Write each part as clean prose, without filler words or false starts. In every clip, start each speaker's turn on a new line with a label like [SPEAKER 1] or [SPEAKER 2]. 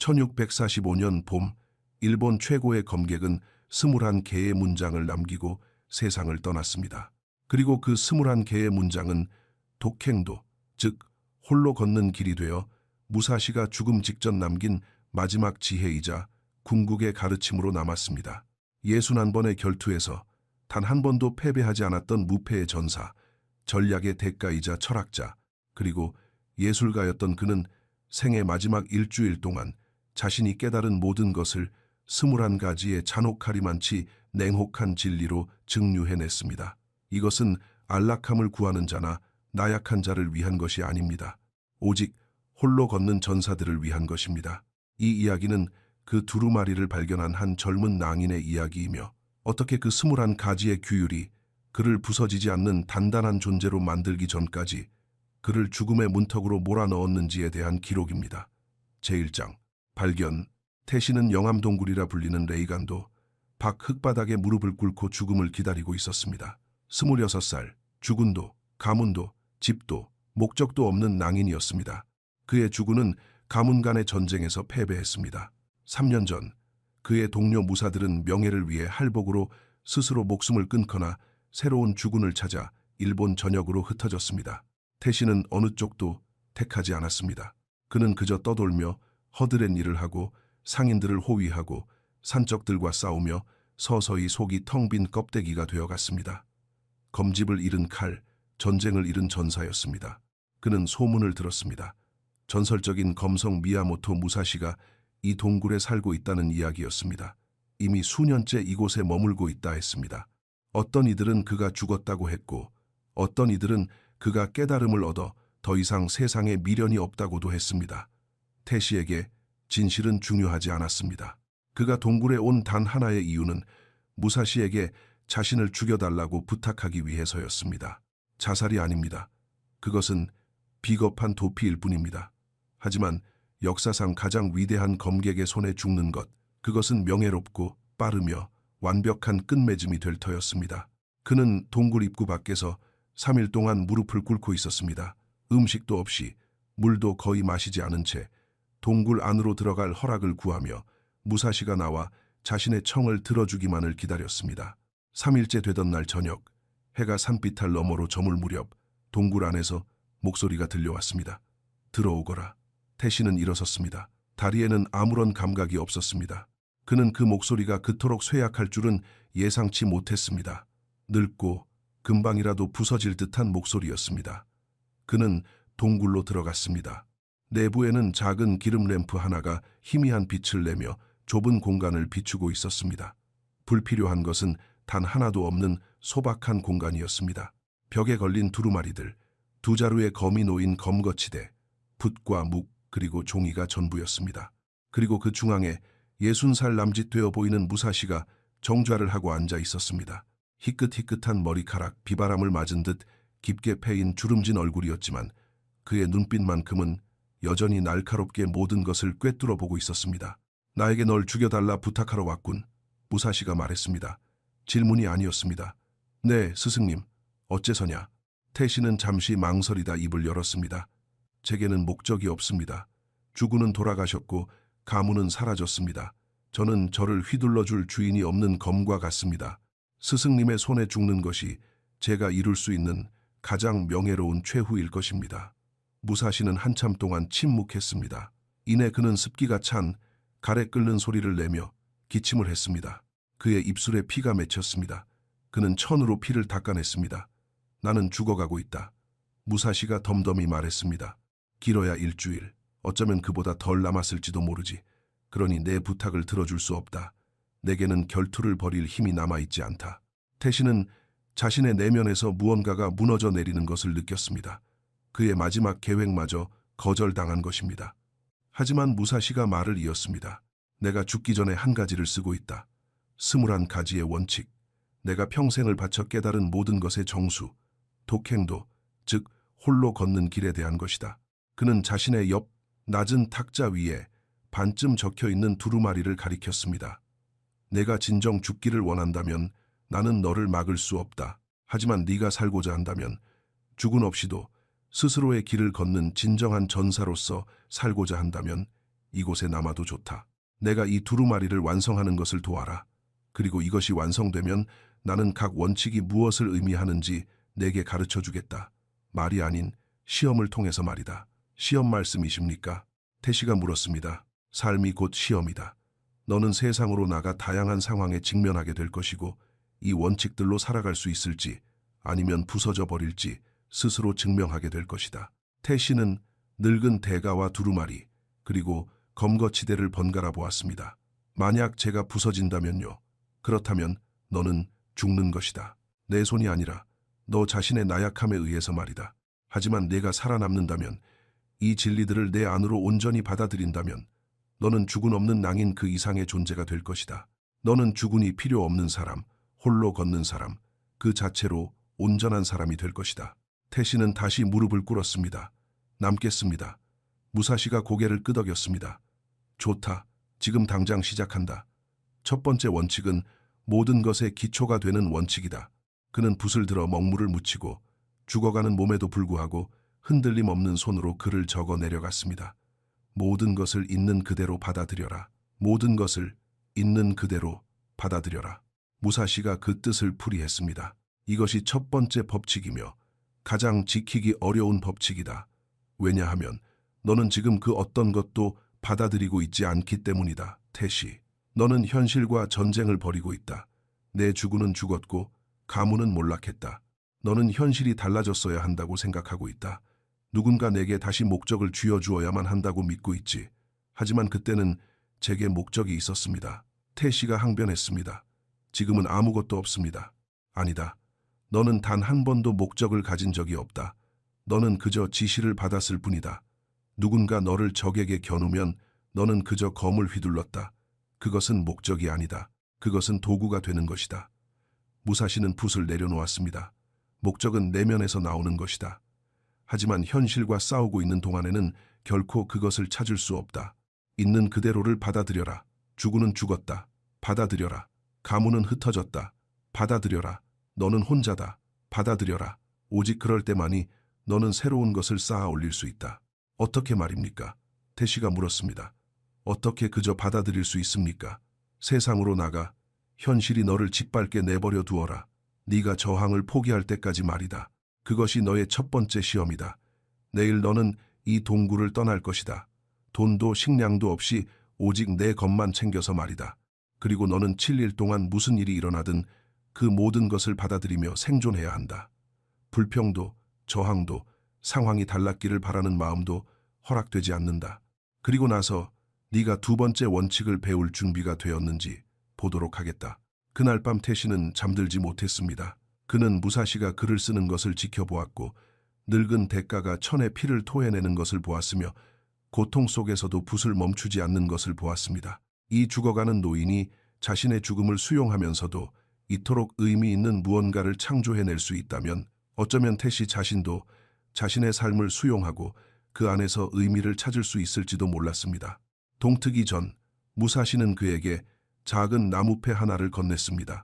[SPEAKER 1] 1645년 봄, 일본 최고의 검객은 21개의 문장을 남기고 세상을 떠났습니다. 그리고 그 21개의 문장은 독행도, 즉 홀로 걷는 길이 되어 무사시가 죽음 직전 남긴 마지막 지혜이자 궁극의 가르침으로 남았습니다. 61번의 결투에서 단 한 번도 패배하지 않았던 무패의 전사, 전략의 대가이자 철학자, 그리고 예술가였던 그는 생의 마지막 일주일 동안 자신이 깨달은 모든 것을 21가지의 잔혹하리만치 냉혹한 진리로 증류해냈습니다. 이것은 안락함을 구하는 자나 나약한 자를 위한 것이 아닙니다. 오직 홀로 걷는 전사들을 위한 것입니다. 이 이야기는 그 두루마리를 발견한 한 젊은 낭인의 이야기이며 어떻게 그 21가지의 규율이 그를 부서지지 않는 단단한 존재로 만들기 전까지 그를 죽음의 문턱으로 몰아넣었는지에 대한 기록입니다. 제1장 발견. 태시는 영암동굴이라 불리는 레이간도 밖 흙바닥에 무릎을 꿇고 죽음을 기다리고 있었습니다. 26살, 주군도, 가문도, 집도, 목적도 없는 낭인이었습니다. 그의 주군은 가문 간의 전쟁에서 패배했습니다. 3년 전 그의 동료 무사들은 명예를 위해 할복으로 스스로 목숨을 끊거나 새로운 주군을 찾아 일본 전역으로 흩어졌습니다. 태시는 어느 쪽도 택하지 않았습니다. 그는 그저 떠돌며 허드렛 일을 하고 상인들을 호위하고 산적들과 싸우며 서서히 속이 텅 빈 껍데기가 되어갔습니다. 검집을 잃은 칼, 전쟁을 잃은 전사였습니다. 그는 소문을 들었습니다. 전설적인 검성 미야모토 무사시가 이 동굴에 살고 있다는 이야기였습니다. 이미 수년째 이곳에 머물고 있다 했습니다. 어떤 이들은 그가 죽었다고 했고 어떤 이들은 그가 깨달음을 얻어 더 이상 세상에 미련이 없다고도 했습니다. 태시에게 진실은 중요하지 않았습니다. 그가 동굴에 온 단 하나의 이유는 무사시에게 자신을 죽여달라고 부탁하기 위해서였습니다. 자살이 아닙니다. 그것은 비겁한 도피일 뿐입니다. 하지만 역사상 가장 위대한 검객의 손에 죽는 것, 그것은 명예롭고 빠르며 완벽한 끝맺음이 될 터였습니다. 그는 동굴 입구 밖에서 3일 동안 무릎을 꿇고 있었습니다. 음식도 없이, 물도 거의 마시지 않은 채 동굴 안으로 들어갈 허락을 구하며 무사시가 나와 자신의 청을 들어주기만을 기다렸습니다. 3일째 되던 날 저녁, 해가 산비탈 너머로 저물 무렵 동굴 안에서 목소리가 들려왔습니다. 들어오거라. 태시는 일어섰습니다. 다리에는 아무런 감각이 없었습니다. 그는 그 목소리가 그토록 쇠약할 줄은 예상치 못했습니다. 늙고 금방이라도 부서질 듯한 목소리였습니다. 그는 동굴로 들어갔습니다. 내부에는 작은 기름 램프 하나가 희미한 빛을 내며 좁은 공간을 비추고 있었습니다. 불필요한 것은 단 하나도 없는 소박한 공간이었습니다. 벽에 걸린 두루마리들, 두 자루의 검이 놓인 검거치대, 붓과 묵 그리고 종이가 전부였습니다. 그리고 그 중앙에 60살 남짓 되어 보이는 무사시가 정좌를 하고 앉아 있었습니다. 희끗희끗한 머리카락, 비바람을 맞은 듯 깊게 패인 주름진 얼굴이었지만 그의 눈빛만큼은 여전히 날카롭게 모든 것을 꿰뚫어 보고 있었습니다. 나에게 널 죽여달라 부탁하러 왔군. 무사시가 말했습니다. 질문이 아니었습니다. 네, 스승님. 어째서냐? 태시는 잠시 망설이다 입을 열었습니다. 제게는 목적이 없습니다. 주군은 돌아가셨고 가문은 사라졌습니다. 저는 저를 휘둘러줄 주인이 없는 검과 같습니다. 스승님의 손에 죽는 것이 제가 이룰 수 있는 가장 명예로운 최후일 것입니다. 무사시는 한참 동안 침묵했습니다. 이내 그는 습기가 찬 가래 끓는 소리를 내며 기침을 했습니다. 그의 입술에 피가 맺혔습니다. 그는 천으로 피를 닦아냈습니다. 나는 죽어가고 있다. 무사시가 덤덤히 말했습니다. 길어야 일주일, 어쩌면 그보다 덜 남았을지도 모르지. 그러니 내 부탁을 들어줄 수 없다. 내게는 결투를 벌일 힘이 남아있지 않다. 태시는 자신의 내면에서 무언가가 무너져 내리는 것을 느꼈습니다. 그의 마지막 계획마저 거절당한 것입니다. 하지만 무사시가 말을 이었습니다. 내가 죽기 전에 한 가지를 쓰고 있다. 21가지의 원칙. 내가 평생을 바쳐 깨달은 모든 것의 정수. 독행도, 즉 홀로 걷는 길에 대한 것이다. 그는 자신의 옆 낮은 탁자 위에 반쯤 적혀있는 두루마리를 가리켰습니다. 내가 진정 죽기를 원한다면 나는 너를 막을 수 없다. 하지만 네가 살고자 한다면 주군 없이도 스스로의 길을 걷는 진정한 전사로서 살고자 한다면 이곳에 남아도 좋다. 내가 이 두루마리를 완성하는 것을 도와라. 그리고 이것이 완성되면 나는 각 원칙이 무엇을 의미하는지 내게 가르쳐 주겠다. 말이 아닌 시험을 통해서 말이다. 시험 말씀이십니까? 태시가 물었습니다. 삶이 곧 시험이다. 너는 세상으로 나가 다양한 상황에 직면하게 될 것이고 이 원칙들로 살아갈 수 있을지 아니면 부서져 버릴지 스스로 증명하게 될 것이다. 태시는 늙은 대가와 두루마리 그리고 검거치대를 번갈아 보았습니다. 만약 제가 부서진다면요. 그렇다면 너는 죽는 것이다. 내 손이 아니라 너 자신의 나약함에 의해서 말이다. 하지만 내가 살아남는다면 이 진리들을 내 안으로 온전히 받아들인다면 너는 죽은 없는 낭인 그 이상의 존재가 될 것이다. 너는 죽은이 필요 없는 사람, 홀로 걷는 사람, 그 자체로 온전한 사람이 될 것이다. 태시는 다시 무릎을 꿇었습니다. 남겠습니다. 무사시가 고개를 끄덕였습니다. 좋다. 지금 당장 시작한다. 첫 번째 원칙은 모든 것의 기초가 되는 원칙이다. 그는 붓을 들어 먹물을 묻히고 죽어가는 몸에도 불구하고 흔들림 없는 손으로 글을 적어 내려갔습니다. 모든 것을 있는 그대로 받아들여라. 모든 것을 있는 그대로 받아들여라. 무사시가 그 뜻을 풀이했습니다. 이것이 첫 번째 법칙이며 가장 지키기 어려운 법칙이다. 왜냐하면 너는 지금 그 어떤 것도 받아들이고 있지 않기 때문이다. 태시, 너는 현실과 전쟁을 벌이고 있다. 내 주군은 죽었고 가문은 몰락했다. 너는 현실이 달라졌어야 한다고 생각하고 있다. 누군가 내게 다시 목적을 쥐어주어야만 한다고 믿고 있지. 하지만 그때는 제게 목적이 있었습니다. 태시가 항변했습니다. 지금은 아무것도 없습니다. 아니다. 너는 단 한 번도 목적을 가진 적이 없다. 너는 그저 지시를 받았을 뿐이다. 누군가 너를 적에게 겨누면 너는 그저 검을 휘둘렀다. 그것은 목적이 아니다. 그것은 도구가 되는 것이다. 무사시는 붓을 내려놓았습니다. 목적은 내면에서 나오는 것이다. 하지만 현실과 싸우고 있는 동안에는 결코 그것을 찾을 수 없다. 있는 그대로를 받아들여라. 주군은 죽었다. 받아들여라. 가문은 흩어졌다. 받아들여라. 너는 혼자다. 받아들여라. 오직 그럴 때만이 너는 새로운 것을 쌓아 올릴 수 있다. 어떻게 말입니까? 태시가 물었습니다. 어떻게 그저 받아들일 수 있습니까? 세상으로 나가 현실이 너를 짓밟게 내버려 두어라. 네가 저항을 포기할 때까지 말이다. 그것이 너의 첫 번째 시험이다. 내일 너는 이 동굴을 떠날 것이다. 돈도 식량도 없이 오직 내 것만 챙겨서 말이다. 그리고 너는 7일 동안 무슨 일이 일어나든 그 모든 것을 받아들이며 생존해야 한다. 불평도, 저항도, 상황이 달랐기를 바라는 마음도 허락되지 않는다. 그리고 나서 네가 두 번째 원칙을 배울 준비가 되었는지 보도록 하겠다. 그날 밤 태시는 잠들지 못했습니다. 그는 무사시가 글을 쓰는 것을 지켜보았고 늙은 대가가 천의 피를 토해내는 것을 보았으며 고통 속에서도 붓을 멈추지 않는 것을 보았습니다. 이 죽어가는 노인이 자신의 죽음을 수용하면서도 이토록 의미 있는 무언가를 창조해낼 수 있다면 어쩌면 태시 자신도 자신의 삶을 수용하고 그 안에서 의미를 찾을 수 있을지도 몰랐습니다. 동트기 전 무사시는 그에게 작은 나무패 하나를 건넸습니다.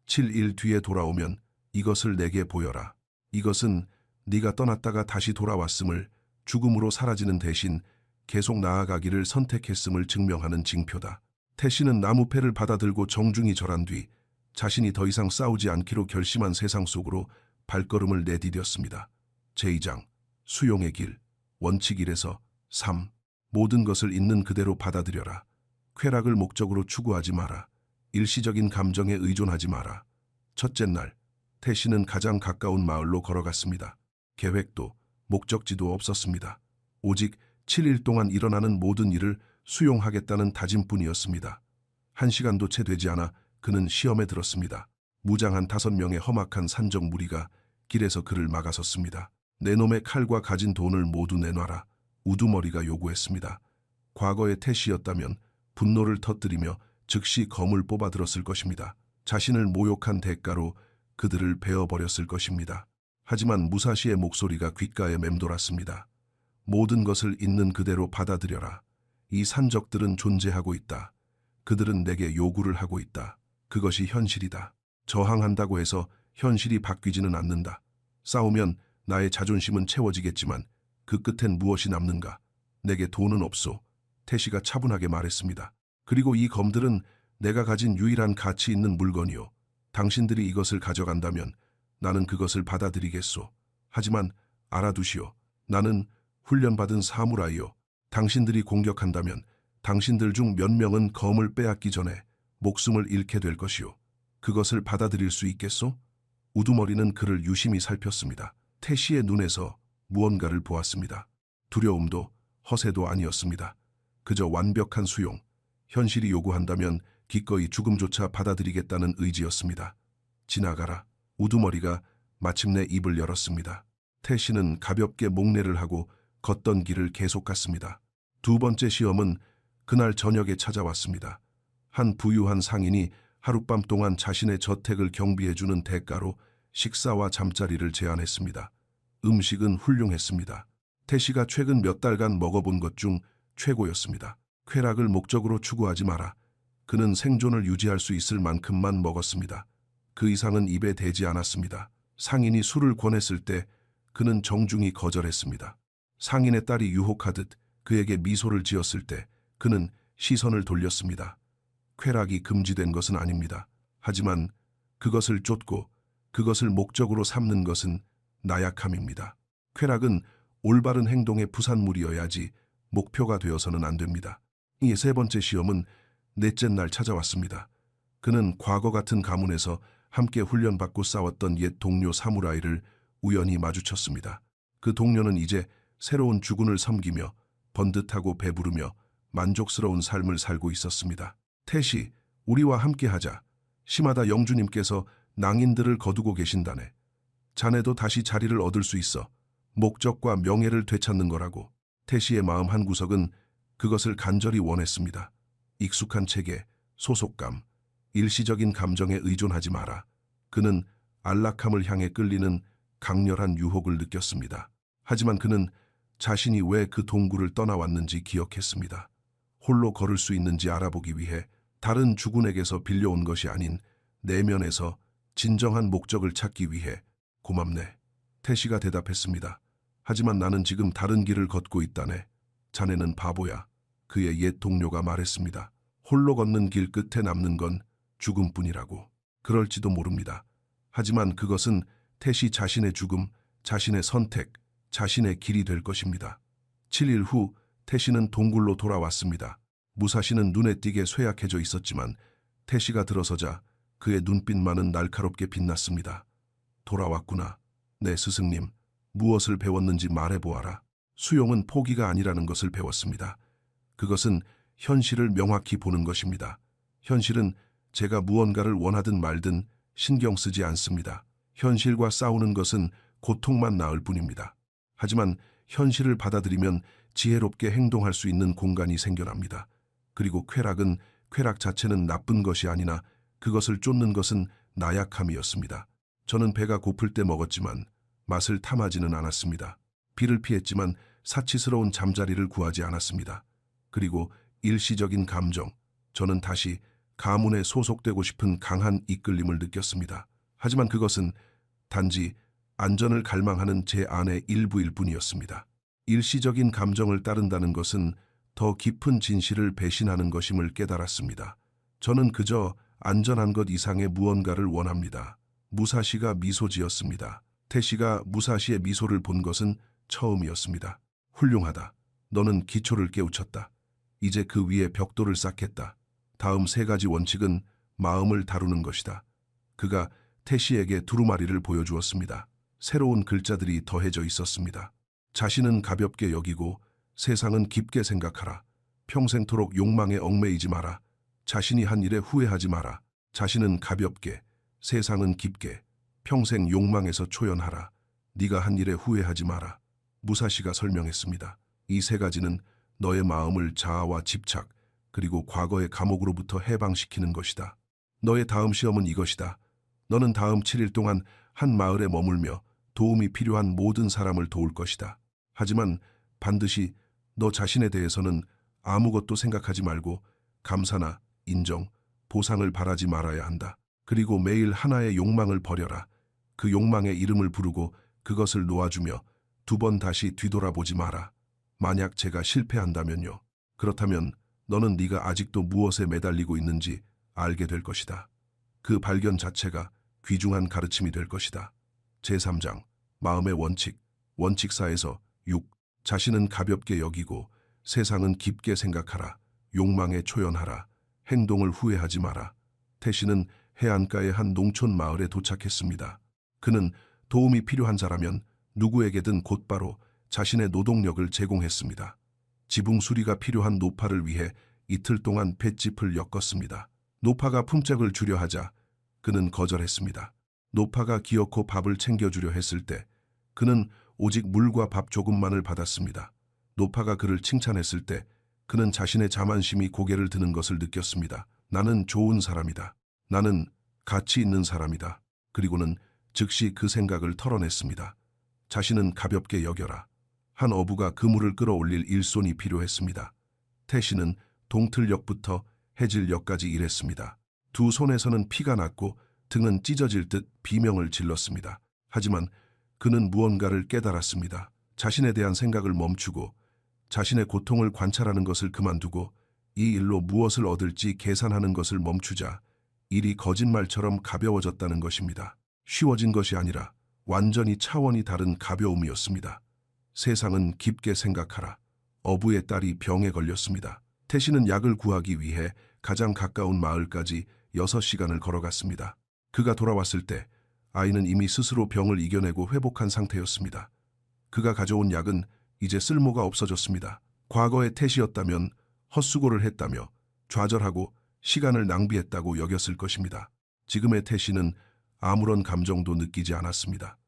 [SPEAKER 1] 7일 뒤에 돌아오면 이것을 내게 보여라. 이것은 네가 떠났다가 다시 돌아왔음을, 죽음으로 사라지는 대신 계속 나아가기를 선택했음을 증명하는 징표다. 태시는 나무패를 받아들고 정중히 절한 뒤 자신이 더 이상 싸우지 않기로 결심한 세상 속으로 발걸음을 내디뎠습니다. 제2장 수용의 길. 원칙 1에서 3. 모든 것을 있는 그대로 받아들여라. 쾌락을 목적으로 추구하지 마라. 일시적인 감정에 의존하지 마라. 첫째 날, 태시는 가장 가까운 마을로 걸어갔습니다. 계획도 목적지도 없었습니다. 오직 7일 동안 일어나는 모든 일을 수용하겠다는 다짐뿐이었습니다. 1시간도 채 되지 않아 그는 시험에 들었습니다. 무장한 5명의 험악한 산적 무리가 길에서 그를 막아섰습니다. 내 놈의 칼과 가진 돈을 모두 내놔라. 우두머리가 요구했습니다. 과거의 태시였다면 분노를 터뜨리며 즉시 검을 뽑아들었을 것입니다. 자신을 모욕한 대가로 그들을 베어버렸을 것입니다. 하지만 무사시의 목소리가 귓가에 맴돌았습니다. 모든 것을 있는 그대로 받아들여라. 이 산적들은 존재하고 있다. 그들은 내게 요구를 하고 있다. 그것이 현실이다. 저항한다고 해서 현실이 바뀌지는 않는다. 싸우면 나의 자존심은 채워지겠지만 그 끝엔 무엇이 남는가? 내게 돈은 없소. 태씨가 차분하게 말했습니다. 그리고 이 검들은 내가 가진 유일한 가치 있는 물건이요. 당신들이 이것을 가져간다면 나는 그것을 받아들이겠소. 하지만 알아두시오. 나는 훈련받은 사무라이요. 당신들이 공격한다면 당신들 중 몇 명은 검을 빼앗기 전에 목숨을 잃게 될 것이요. 그것을 받아들일 수 있겠소? 우두머리는 그를 유심히 살폈습니다. 태씨의 눈에서 무언가를 보았습니다. 두려움도 허세도 아니었습니다. 그저 완벽한 수용, 현실이 요구한다면 기꺼이 죽음조차 받아들이겠다는 의지였습니다. 지나가라. 우두머리가 마침내 입을 열었습니다. 태씨는 가볍게 목례를 하고 걷던 길을 계속 갔습니다. 두 번째 시험은 그날 저녁에 찾아왔습니다. 한 부유한 상인이 하룻밤 동안 자신의 저택을 경비해주는 대가로 식사와 잠자리를 제안했습니다. 음식은 훌륭했습니다. 태씨가 최근 몇 달간 먹어본 것 중 최고였습니다. 쾌락을 목적으로 추구하지 마라. 그는 생존을 유지할 수 있을 만큼만 먹었습니다. 그 이상은 입에 대지 않았습니다. 상인이 술을 권했을 때 그는 정중히 거절했습니다. 상인의 딸이 유혹하듯 그에게 미소를 지었을 때 그는 시선을 돌렸습니다. 쾌락이 금지된 것은 아닙니다. 하지만 그것을 쫓고 그것을 목적으로 삼는 것은 나약함입니다. 쾌락은 올바른 행동의 부산물이어야지 목표가 되어서는 안 됩니다. 이 세 번째 시험은 넷째 날 찾아왔습니다. 그는 과거 같은 가문에서 함께 훈련받고 싸웠던 옛 동료 사무라이를 우연히 마주쳤습니다. 그 동료는 이제 새로운 주군을 섬기며 번듯하고 배부르며 만족스러운 삶을 살고 있었습니다. 태씨, 우리와 함께하자. 시마다 영주님께서 낭인들을 거두고 계신다네. 자네도 다시 자리를 얻을 수 있어. 목적과 명예를 되찾는 거라고. 태씨의 마음 한구석은 그것을 간절히 원했습니다. 익숙한 체계, 소속감, 일시적인 감정에 의존하지 마라. 그는 안락함을 향해 끌리는 강렬한 유혹을 느꼈습니다. 하지만 그는 자신이 왜 그 동굴을 떠나왔는지 기억했습니다. 홀로 걸을 수 있는지 알아보기 위해 다른 주군에게서 빌려온 것이 아닌 내면에서 진정한 목적을 찾기 위해. 고맙네. 태씨가 대답했습니다. 하지만 나는 지금 다른 길을 걷고 있다네. 자네는 바보야. 그의 옛 동료가 말했습니다. 홀로 걷는 길 끝에 남는 건 죽음뿐이라고. 그럴지도 모릅니다. 하지만 그것은 태씨 자신의 죽음, 자신의 선택, 자신의 길이 될 것입니다. 7일 후 태씨는 동굴로 돌아왔습니다. 무사시는 눈에 띄게 쇠약해져 있었지만 태씨가 들어서자 그의 눈빛만은 날카롭게 빛났습니다. 돌아왔구나. 내 스승님, 무엇을 배웠는지 말해보아라. 수용은 포기가 아니라는 것을 배웠습니다. 그것은 현실을 명확히 보는 것입니다. 현실은 제가 무언가를 원하든 말든 신경 쓰지 않습니다. 현실과 싸우는 것은 고통만 낳을 뿐입니다. 하지만 현실을 받아들이면 지혜롭게 행동할 수 있는 공간이 생겨납니다. 그리고 쾌락은 쾌락 자체는 나쁜 것이 아니나 그것을 쫓는 것은 나약함이었습니다. 저는 배가 고플 때 먹었지만 맛을 탐하지는 않았습니다. 비를 피했지만 사치스러운 잠자리를 구하지 않았습니다. 그리고 일시적인 감정, 저는 다시 가문에 소속되고 싶은 강한 이끌림을 느꼈습니다. 하지만 그것은 단지 안전을 갈망하는 제 안의 일부일 뿐이었습니다. 일시적인 감정을 따른다는 것은 더 깊은 진실을 배신하는 것임을 깨달았습니다. 저는 그저 안전한 것 이상의 무언가를 원합니다. 무사시가 미소 지었습니다. 태씨가 무사시의 미소를 본 것은 처음이었습니다. 훌륭하다. 너는 기초를 깨우쳤다. 이제 그 위에 벽돌을 쌓겠다. 다음 3가지 원칙은 마음을 다루는 것이다. 그가 태씨에게 두루마리를 보여주었습니다. 새로운 글자들이 더해져 있었습니다. 자신은 가볍게 여기고 세상은 깊게 생각하라. 평생토록 욕망에 얽매이지 마라. 자신이 한 일에 후회하지 마라. 자신은 가볍게, 세상은 깊게, 평생 욕망에서 초연하라. 네가 한 일에 후회하지 마라. 무사시가 설명했습니다. 이 3가지는 너의 마음을 자아와 집착, 그리고 과거의 감옥으로부터 해방시키는 것이다. 너의 다음 시험은 이것이다. 너는 다음 7일 동안 한 마을에 머물며 도움이 필요한 모든 사람을 도울 것이다. 하지만 반드시 너 자신에 대해서는 아무것도 생각하지 말고 감사나 인정, 보상을 바라지 말아야 한다. 그리고 매일 하나의 욕망을 버려라. 그 욕망의 이름을 부르고 그것을 놓아주며 2번 다시 뒤돌아보지 마라. 만약 제가 실패한다면요. 그렇다면 너는 네가 아직도 무엇에 매달리고 있는지 알게 될 것이다. 그 발견 자체가 귀중한 가르침이 될 것이다. 제3장 마음의 원칙, 원칙사에서 6. 자신은 가볍게 여기고 세상은 깊게 생각하라. 욕망에 초연하라. 행동을 후회하지 마라. 태신은 해안가의 한 농촌 마을에 도착했습니다. 그는 도움이 필요한 자라면 누구에게든 곧바로 자신의 노동력을 제공했습니다. 지붕 수리가 필요한 노파를 위해 이틀 동안 볏짚을 엮었습니다. 노파가 품삯을 주려 하자 그는 거절했습니다. 노파가 기어코 밥을 챙겨주려 했을 때 그는 오직 물과 밥 조금만을 받았습니다. 노파가 그를 칭찬했을 때 그는 자신의 자만심이 고개를 드는 것을 느꼈습니다. 나는 좋은 사람이다. 나는 가치 있는 사람이다. 그리고는 즉시 그 생각을 털어냈습니다. 자신은 가볍게 여겨라. 한 어부가 그물을 끌어올릴 일손이 필요했습니다. 태신은 동틀역부터 해질역까지 일했습니다. 두 손에서는 피가 났고 등은 찢어질 듯 비명을 질렀습니다. 하지만 그는 무언가를 깨달았습니다. 자신에 대한 생각을 멈추고 자신의 고통을 관찰하는 것을 그만두고 이 일로 무엇을 얻을지 계산하는 것을 멈추자 일이 거짓말처럼 가벼워졌다는 것입니다. 쉬워진 것이 아니라 완전히 차원이 다른 가벼움이었습니다. 세상은 깊게 생각하라. 어부의 딸이 병에 걸렸습니다. 태신은 약을 구하기 위해 가장 가까운 마을까지 6시간을 걸어갔습니다. 그가 돌아왔을 때 아이는 이미 스스로 병을 이겨내고 회복한 상태였습니다. 그가 가져온 약은 이제 쓸모가 없어졌습니다. 과거의 태시였다면 헛수고를 했다며 좌절하고 시간을 낭비했다고 여겼을 것입니다. 지금의 태시는 아무런 감정도 느끼지 않았습니다.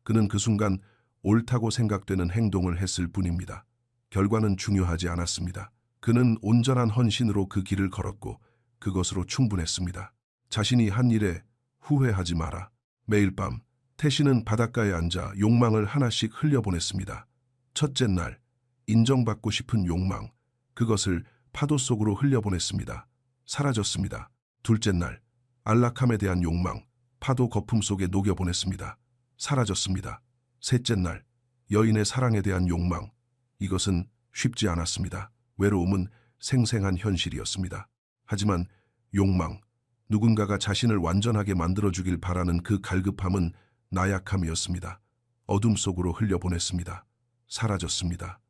[SPEAKER 1] 그는 그 순간 옳다고 생각되는 행동을 했을 뿐입니다. 결과는 중요하지 않았습니다. 그는 온전한 헌신으로 그 길을 걸었고 그것으로 충분했습니다. 자신이 한 일에 후회하지 마라. 매일 밤 태시는 바닷가에 앉아 욕망을 하나씩 흘려보냈습니다. 첫째 날, 인정받고 싶은 욕망, 그것을 파도 속으로 흘려보냈습니다. 사라졌습니다. 둘째 날, 안락함에 대한 욕망, 파도 거품 속에 녹여보냈습니다. 사라졌습니다. 셋째 날, 여인의 사랑에 대한 욕망, 이것은 쉽지 않았습니다. 외로움은 생생한 현실이었습니다. 하지만 욕망, 누군가가 자신을 완전하게 만들어주길 바라는 그 갈급함은 나약함이었습니다. 어둠 속으로 흘려보냈습니다. 사라졌습니다.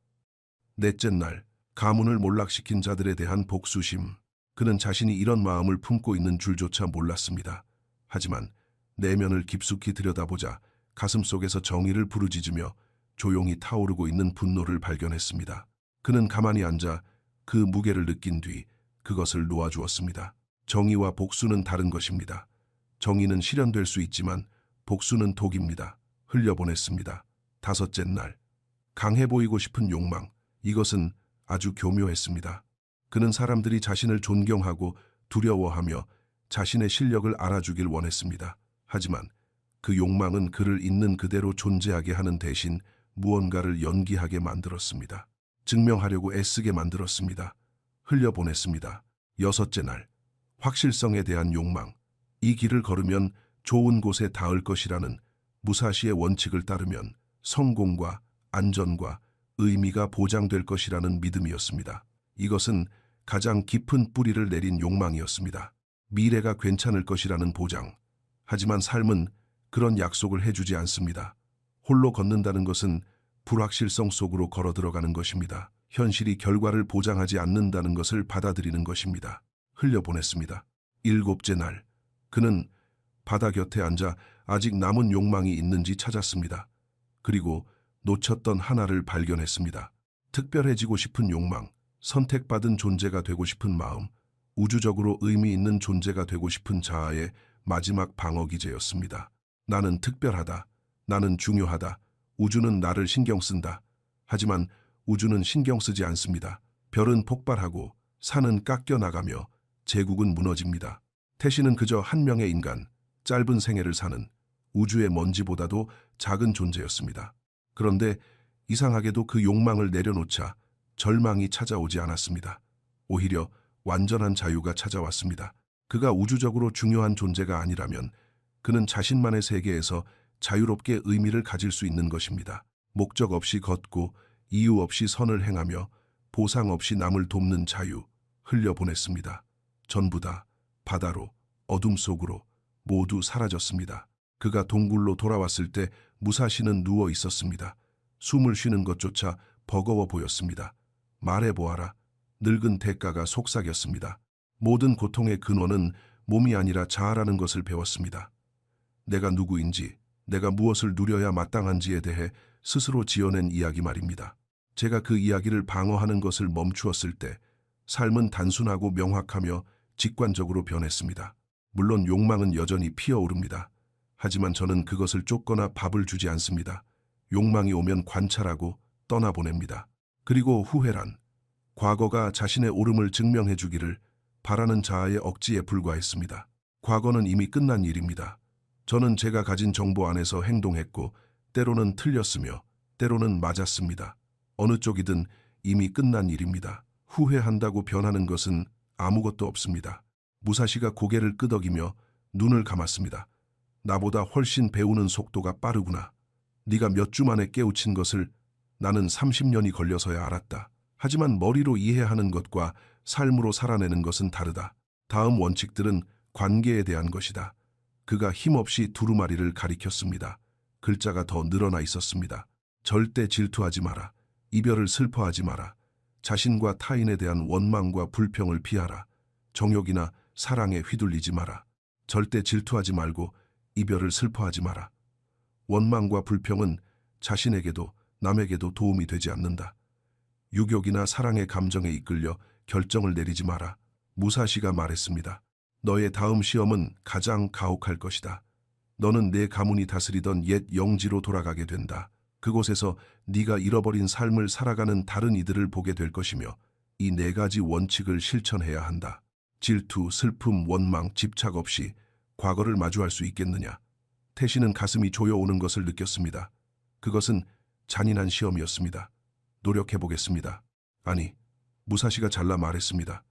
[SPEAKER 1] 넷째 날, 가문을 몰락시킨 자들에 대한 복수심. 그는 자신이 이런 마음을 품고 있는 줄조차 몰랐습니다. 하지만 내면을 깊숙이 들여다보자 가슴속에서 정의를 부르짖으며 조용히 타오르고 있는 분노를 발견했습니다. 그는 가만히 앉아 그 무게를 느낀 뒤 그것을 놓아주었습니다. 정의와 복수는 다른 것입니다. 정의는 실현될 수 있지만 복수는 독입니다. 흘려보냈습니다. 다섯째 날, 강해 보이고 싶은 욕망, 이것은 아주 교묘했습니다. 그는 사람들이 자신을 존경하고 두려워하며 자신의 실력을 알아주길 원했습니다. 하지만 그 욕망은 그를 있는 그대로 존재하게 하는 대신 무언가를 연기하게 만들었습니다. 증명하려고 애쓰게 만들었습니다. 흘려보냈습니다. 여섯째 날, 확실성에 대한 욕망. 이 길을 걸으면 좋은 곳에 닿을 것이라는 무사시의 원칙을 따르면 성공과 안전과 의미가 보장될 것이라는 믿음이었습니다. 이것은 가장 깊은 뿌리를 내린 욕망이었습니다. 미래가 괜찮을 것이라는 보장. 하지만 삶은 그런 약속을 해주지 않습니다. 홀로 걷는다는 것은 불확실성 속으로 걸어 들어가는 것입니다. 현실이 결과를 보장하지 않는다는 것을 받아들이는 것입니다. 흘려보냈습니다. 일곱째 날, 그는 바다 곁에 앉아 아직 남은 욕망이 있는지 찾았습니다. 그리고 놓쳤던 하나를 발견했습니다. 특별해지고 싶은 욕망, 선택받은 존재가 되고 싶은 마음, 우주적으로 의미 있는 존재가 되고 싶은 자아의 마지막 방어기제였습니다. 나는 특별하다. 나는 중요하다. 우주는 나를 신경 쓴다. 하지만 우주는 신경 쓰지 않습니다. 별은 폭발하고 산은 깎여나가며 제국은 무너집니다. 태신은 그저 한 명의 인간, 짧은 생애를 사는 우주의 먼지보다도 작은 존재였습니다. 그런데 이상하게도 그 욕망을 내려놓자 절망이 찾아오지 않았습니다. 오히려 완전한 자유가 찾아왔습니다. 그가 우주적으로 중요한 존재가 아니라면 그는 자신만의 세계에서 자유롭게 의미를 가질 수 있는 것입니다. 목적 없이 걷고 이유 없이 선을 행하며 보상 없이 남을 돕는 자유, 흘려보냈습니다. 전부 다 바다로, 어둠 속으로 모두 사라졌습니다. 그가 동굴로 돌아왔을 때 무사시는 누워 있었습니다. 숨을 쉬는 것조차 버거워 보였습니다. 말해보아라. 늙은 대가가 속삭였습니다. 모든 고통의 근원은 몸이 아니라 자아라는 것을 배웠습니다. 내가 누구인지, 내가 무엇을 누려야 마땅한지에 대해 스스로 지어낸 이야기 말입니다. 제가 그 이야기를 방어하는 것을 멈추었을 때 삶은 단순하고 명확하며 직관적으로 변했습니다. 물론 욕망은 여전히 피어오릅니다. 하지만 저는 그것을 쫓거나 밥을 주지 않습니다. 욕망이 오면 관찰하고 떠나보냅니다. 그리고 후회란 과거가 자신의 옳음을 증명해 주기를 바라는 자아의 억지에 불과했습니다. 과거는 이미 끝난 일입니다. 저는 제가 가진 정보 안에서 행동했고 때로는 틀렸으며 때로는 맞았습니다. 어느 쪽이든 이미 끝난 일입니다. 후회한다고 변하는 것은 아무것도 없습니다. 무사시가 고개를 끄덕이며 눈을 감았습니다. 나보다 훨씬 배우는 속도가 빠르구나. 네가 몇 주 만에 깨우친 것을 나는 30년이 걸려서야 알았다. 하지만 머리로 이해하는 것과 삶으로 살아내는 것은 다르다. 다음 원칙들은 관계에 대한 것이다. 그가 힘없이 두루마리를 가리켰습니다. 글자가 더 늘어나 있었습니다. 절대 질투하지 마라. 이별을 슬퍼하지 마라. 자신과 타인에 대한 원망과 불평을 피하라. 정욕이나 사랑에 휘둘리지 마라. 절대 질투하지 말고 이별을 슬퍼하지 마라. 원망과 불평은 자신에게도 남에게도 도움이 되지 않는다. 유욕이나 사랑의 감정에 이끌려 결정을 내리지 마라. 무사시가 말했습니다. 너의 다음 시험은 가장 가혹할 것이다. 너는 내 가문이 다스리던 옛 영지로 돌아가게 된다. 그곳에서 네가 잃어버린 삶을 살아가는 다른 이들을 보게 될 것이며 이 4가지 원칙을 실천해야 한다. 질투, 슬픔, 원망, 집착 없이 과거를 마주할 수 있겠느냐. 태시는 가슴이 조여오는 것을 느꼈습니다. 그것은 잔인한 시험이었습니다. 노력해보겠습니다. 아니, 무사시가 잘라 말했습니다.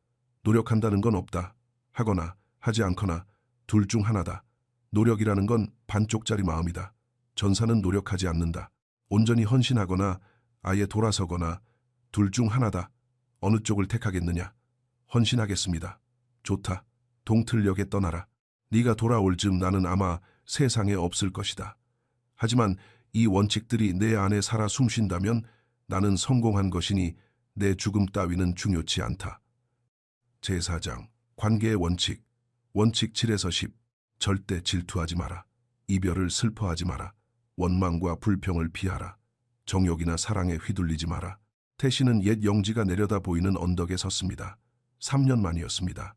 [SPEAKER 1] 노력한다는 건 없다. 하거나 하지 않거나 둘 중 하나다. 노력이라는 건 반쪽짜리 마음이다. 전사는 노력하지 않는다. 온전히 헌신하거나 아예 돌아서거나 둘 중 하나다. 어느 쪽을 택하겠느냐? 헌신하겠습니다. 좋다. 동틀역에 떠나라. 네가 돌아올 즈음 나는 아마 세상에 없을 것이다. 하지만 이 원칙들이 내 안에 살아 숨쉰다면 나는 성공한 것이니 내 죽음 따위는 중요치 않다. 제4장 관계의 원칙. 원칙 7에서 10. 절대 질투하지 마라. 이별을 슬퍼하지 마라. 원망과 불평을 피하라. 정욕이나 사랑에 휘둘리지 마라. 태시는 옛 영지가 내려다 보이는 언덕에 섰습니다. 3년 만이었습니다.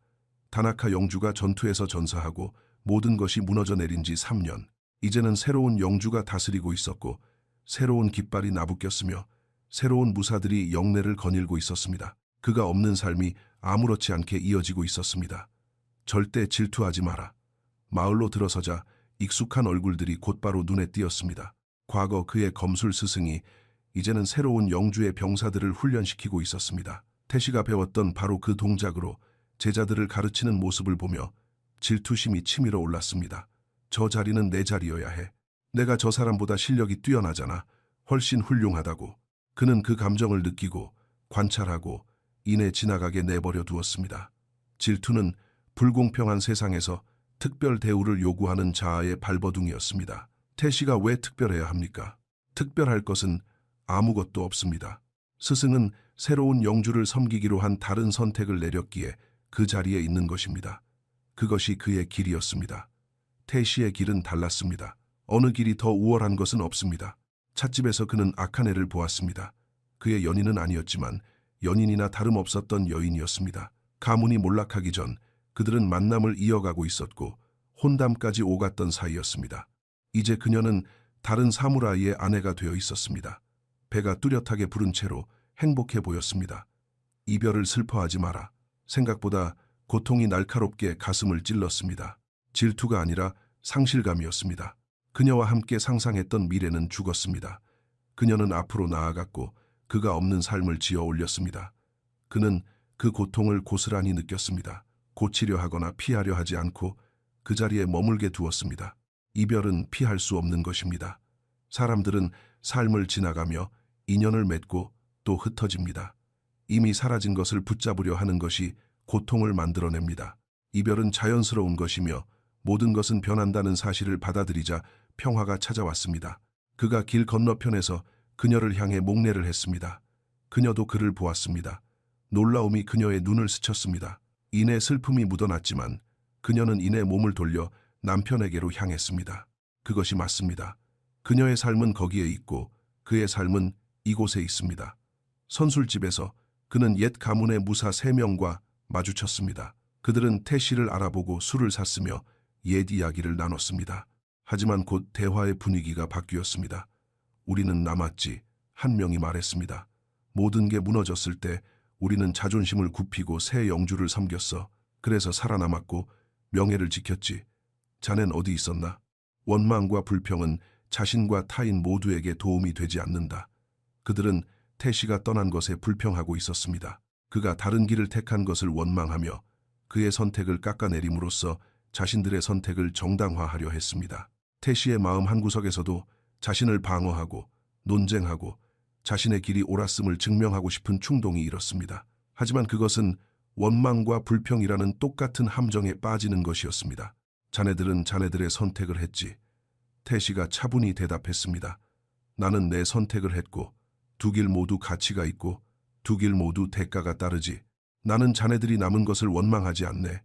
[SPEAKER 1] 다나카 영주가 전투에서 전사하고 모든 것이 무너져 내린 지 3년. 이제는 새로운 영주가 다스리고 있었고 새로운 깃발이 나부꼈으며 새로운 무사들이 영내를 거닐고 있었습니다. 그가 없는 삶이 아무렇지 않게 이어지고 있었습니다. 절대 질투하지 마라. 마을로 들어서자 익숙한 얼굴들이 곧바로 눈에 띄었습니다. 과거 그의 검술 스승이 이제는 새로운 영주의 병사들을 훈련시키고 있었습니다. 태시가 배웠던 바로 그 동작으로 제자들을 가르치는 모습을 보며 질투심이 치밀어 올랐습니다. 저 자리는 내 자리여야 해. 내가 저 사람보다 실력이 뛰어나잖아. 훨씬 훌륭하다고. 그는 그 감정을 느끼고 관찰하고 이내 지나가게 내버려 두었습니다. 질투는 불공평한 세상에서 특별 대우를 요구하는 자아의 발버둥이었습니다. 태시가 왜 특별해야 합니까? 특별할 것은 아무것도 없습니다. 스승은 새로운 영주를 섬기기로 한 다른 선택을 내렸기에 그 자리에 있는 것입니다. 그것이 그의 길이었습니다. 태시의 길은 달랐습니다. 어느 길이 더 우월한 것은 없습니다. 찻집에서 그는 악한 애를 보았습니다. 그의 연인은 아니었지만 연인이나 다름없었던 여인이었습니다. 가문이 몰락하기 전 그들은 만남을 이어가고 있었고 혼담까지 오갔던 사이였습니다. 이제 그녀는 다른 사무라이의 아내가 되어 있었습니다. 배가 뚜렷하게 부른 채로 행복해 보였습니다. 이별을 슬퍼하지 마라. 생각보다 고통이 날카롭게 가슴을 찔렀습니다. 질투가 아니라 상실감이었습니다. 그녀와 함께 상상했던 미래는 죽었습니다. 그녀는 앞으로 나아갔고 그가 없는 삶을 지어 올렸습니다. 그는 그 고통을 고스란히 느꼈습니다. 고치려 하거나 피하려 하지 않고 그 자리에 머물게 두었습니다. 이별은 피할 수 없는 것입니다. 사람들은 삶을 지나가며 인연을 맺고 또 흩어집니다. 이미 사라진 것을 붙잡으려 하는 것이 고통을 만들어냅니다. 이별은 자연스러운 것이며 모든 것은 변한다는 사실을 받아들이자 평화가 찾아왔습니다. 그가 길 건너편에서 그녀를 향해 목례를 했습니다. 그녀도 그를 보았습니다. 놀라움이 그녀의 눈을 스쳤습니다. 이내 슬픔이 묻어났지만 그녀는 이내 몸을 돌려 남편에게로 향했습니다. 그것이 맞습니다. 그녀의 삶은 거기에 있고 그의 삶은 이곳에 있습니다. 선술집에서 그는 옛 가문의 무사 3명과 마주쳤습니다. 그들은 태씨를 알아보고 술을 샀으며 옛 이야기를 나눴습니다. 하지만 곧 대화의 분위기가 바뀌었습니다. 우리는 남았지, 한 명이 말했습니다. 모든 게 무너졌을 때 우리는 자존심을 굽히고 새 영주를 섬겼어. 그래서 살아남았고 명예를 지켰지. 자넨 어디 있었나? 원망과 불평은 자신과 타인 모두에게 도움이 되지 않는다. 그들은 태씨가 떠난 것에 불평하고 있었습니다. 그가 다른 길을 택한 것을 원망하며 그의 선택을 깎아내림으로써 자신들의 선택을 정당화하려 했습니다. 태씨의 마음 한구석에서도 자신을 방어하고 논쟁하고 자신의 길이 옳았음을 증명하고 싶은 충동이 일었습니다. 하지만 그것은 원망과 불평이라는 똑같은 함정에 빠지는 것이었습니다. 자네들은 자네들의 선택을 했지. 태씨가 차분히 대답했습니다. 나는 내 선택을 했고 두 길 모두 가치가 있고 두 길 모두 대가가 따르지. 나는 자네들이 남은 것을 원망하지 않네.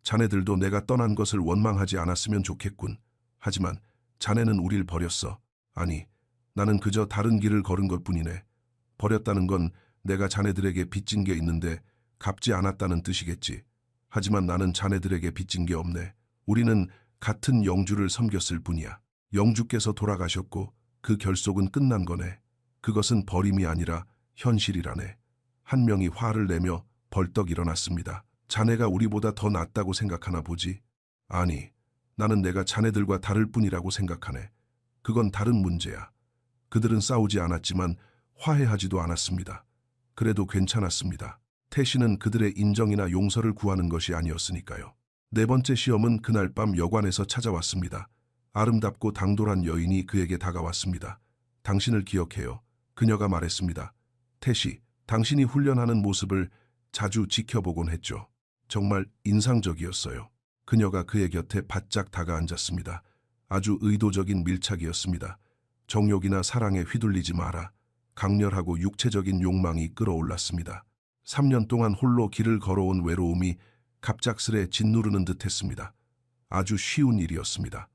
[SPEAKER 1] 자네들도 내가 떠난 것을 원망하지 않았으면 좋겠군. 하지만 자네는 우릴 버렸어. 아니, 나는 그저 다른 길을 걸은 것뿐이네. 버렸다는 건 내가 자네들에게 빚진 게 있는데 갚지 않았다는 뜻이겠지. 하지만 나는 자네들에게 빚진 게 없네. 우리는 같은 영주를 섬겼을 뿐이야. 영주께서 돌아가셨고 그 결속은 끝난 거네. 그것은 버림이 아니라 현실이라네. 한 명이 화를 내며 벌떡 일어났습니다. 자네가 우리보다 더 낫다고 생각하나 보지? 아니, 나는 내가 자네들과 다를 뿐이라고 생각하네. 그건 다른 문제야. 그들은 싸우지 않았지만 화해하지도 않았습니다. 그래도 괜찮았습니다. 태씨는 그들의 인정이나 용서를 구하는 것이 아니었으니까요. 4번째 시험은 그날 밤 여관에서 찾아왔습니다. 아름답고 당돌한 여인이 그에게 다가왔습니다. 당신을 기억해요. 그녀가 말했습니다. 태씨, 당신이 훈련하는 모습을 자주 지켜보곤 했죠. 정말 인상적이었어요. 그녀가 그의 곁에 바짝 다가앉았습니다. 아주 의도적인 밀착이었습니다. 정욕이나 사랑에 휘둘리지 마라. 강렬하고 육체적인 욕망이 끌어올랐습니다. 3년 동안 홀로 길을 걸어온 외로움이 갑작스레 짓누르는 듯했습니다. 아주 쉬운 일이었습니다.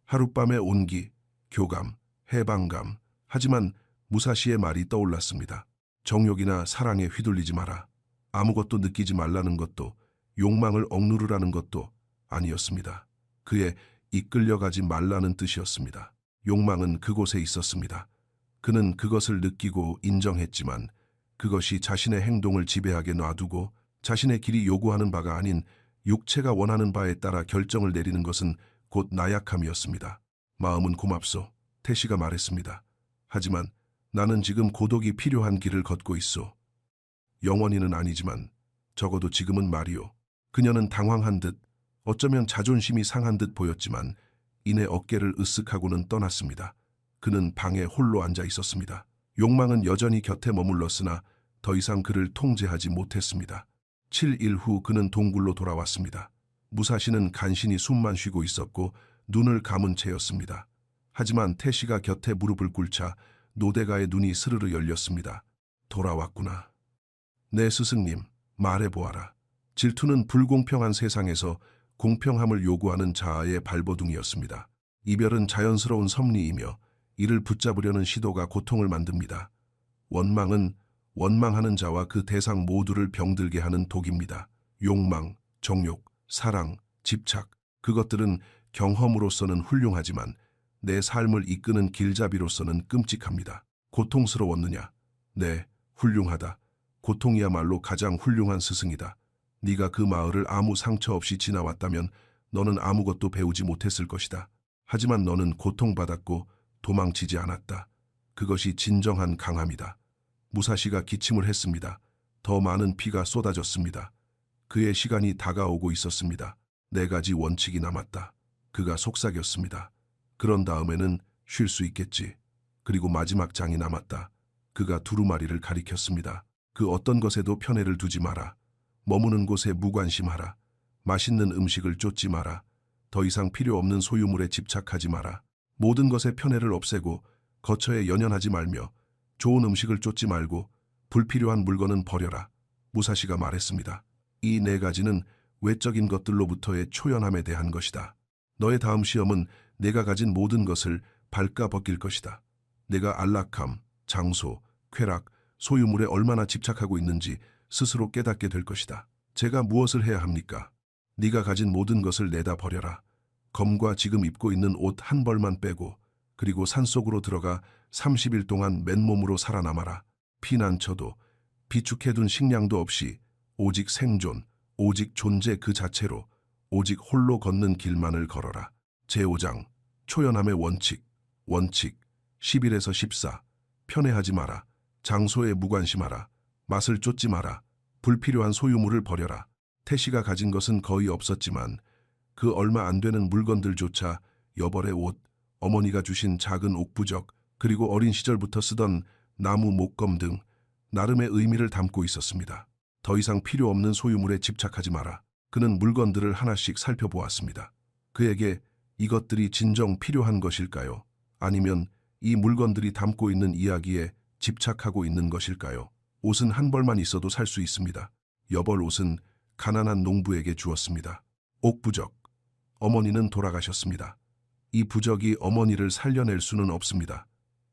[SPEAKER 1] 하룻밤의 온기, 교감, 해방감. 하지만 무사시의 말이 떠올랐습니다. 정욕이나 사랑에 휘둘리지 마라. 아무것도 느끼지 말라는 것도 욕망을 억누르라는 것도 아니었습니다. 그의 이끌려가지 말라는 뜻이었습니다. 욕망은 그곳에 있었습니다. 그는 그것을 느끼고 인정했지만 그것이 자신의 행동을 지배하게 놔두고 자신의 길이 요구하는 바가 아닌 육체가 원하는 바에 따라 결정을 내리는 것은 곧 나약함이었습니다. 마음은 고맙소. 태씨가 말했습니다. 하지만 나는 지금 고독이 필요한 길을 걷고 있소. 영원히는 아니지만 적어도 지금은 말이오. 그녀는 당황한 듯 어쩌면 자존심이 상한 듯 보였지만 이내 어깨를 으쓱하고는 떠났습니다. 그는 방에 홀로 앉아 있었습니다. 욕망은 여전히 곁에 머물렀으나 더 이상 그를 통제하지 못했습니다. 7일 후 그는 동굴로 돌아왔습니다. 무사시는 간신히 숨만 쉬고 있었고 눈을 감은 채였습니다. 하지만 태씨가 곁에 무릎을 꿇자 노대가의 눈이 스르르 열렸습니다. 돌아왔구나. 내 스승님, 말해보아라. 질투는 불공평한 세상에서 공평함을 요구하는 자아의 발버둥이었습니다. 이별은 자연스러운 섭리이며 이를 붙잡으려는 시도가 고통을 만듭니다. 원망은 원망하는 자와 그 대상 모두를 병들게 하는 독입니다. 욕망, 정욕, 사랑, 집착, 그것들은 경험으로서는 훌륭하지만 내 삶을 이끄는 길잡이로서는 끔찍합니다. 고통스러웠느냐? 네, 훌륭하다. 고통이야말로 가장 훌륭한 스승이다. 네가 그 마을을 아무 상처 없이 지나왔다면 너는 아무것도 배우지 못했을 것이다. 하지만 너는 고통받았고 도망치지 않았다. 그것이 진정한 강함이다. 무사시가 기침을 했습니다. 더 많은 피가 쏟아졌습니다. 그의 시간이 다가오고 있었습니다. 4가지 원칙이 남았다. 그가 속삭였습니다. 그런 다음에는 쉴 수 있겠지. 그리고 마지막 장이 남았다. 그가 두루마리를 가리켰습니다. 그 어떤 것에도 편애를 두지 마라. 머무는 곳에 무관심하라. 맛있는 음식을 쫓지 마라. 더 이상 필요 없는 소유물에 집착하지 마라. 모든 것에 편애를 없애고 거처에 연연하지 말며 좋은 음식을 쫓지 말고 불필요한 물건은 버려라. 무사시가 말했습니다. 이 네 가지는 외적인 것들로부터의 초연함에 대한 것이다. 너의 다음 시험은 내가 가진 모든 것을 발가 벗길 것이다. 내가 안락함, 장소, 쾌락, 소유물에 얼마나 집착하고 있는지 스스로 깨닫게 될 것이다. 제가 무엇을 해야 합니까? 네가 가진 모든 것을 내다 버려라. 검과 지금 입고 있는 옷 한 벌만 빼고 그리고 산속으로 들어가 30일 동안 맨몸으로 살아남아라. 피난처도 비축해둔 식량도 없이 오직 생존, 오직 존재 그 자체로 오직 홀로 걷는 길만을 걸어라. 제5장 초연함의 원칙 11에서 14 편애하지 마라. 장소에 무관심하라. 맛을 쫓지 마라. 불필요한 소유물을 버려라. 태시가 가진 것은 거의 없었지만 그 얼마 안 되는 물건들조차 여벌의 옷, 어머니가 주신 작은 옥부적, 그리고 어린 시절부터 쓰던 나무 목검 등 나름의 의미를 담고 있었습니다. 더 이상 필요 없는 소유물에 집착하지 마라. 그는 물건들을 하나씩 살펴보았습니다. 그에게 이것들이 진정 필요한 것일까요? 아니면 이 물건들이 담고 있는 이야기에 집착하고 있는 것일까요? 옷은 한 벌만 있어도 살 수 있습니다. 여벌 옷은 가난한 농부에게 주었습니다. 옥부적, 어머니는 돌아가셨습니다. 이 부적이 어머니를 살려낼 수는 없습니다.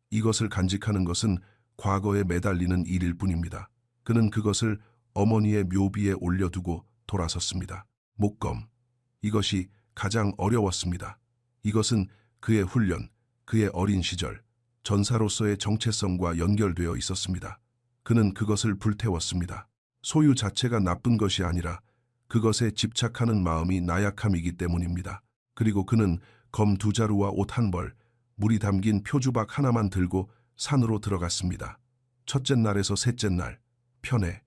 [SPEAKER 1] 이것을 간직하는 것은 과거에 매달리는 일일 뿐입니다. 그는 그것을 어머니의 묘비에 올려두고 돌아섰습니다. 목검, 이것이 가장 어려웠습니다. 이것은 그의 훈련, 그의 어린 시절, 전사로서의 정체성과 연결되어 있었습니다. 그는 그것을 불태웠습니다. 소유 자체가 나쁜 것이 아니라 그것에 집착하는 마음이 나약함이기 때문입니다. 그리고 그는 검 2자루와 옷 한 벌, 물이 담긴 표주박 하나만 들고 산으로 들어갔습니다. 첫째 날에서 셋째 날, 편애.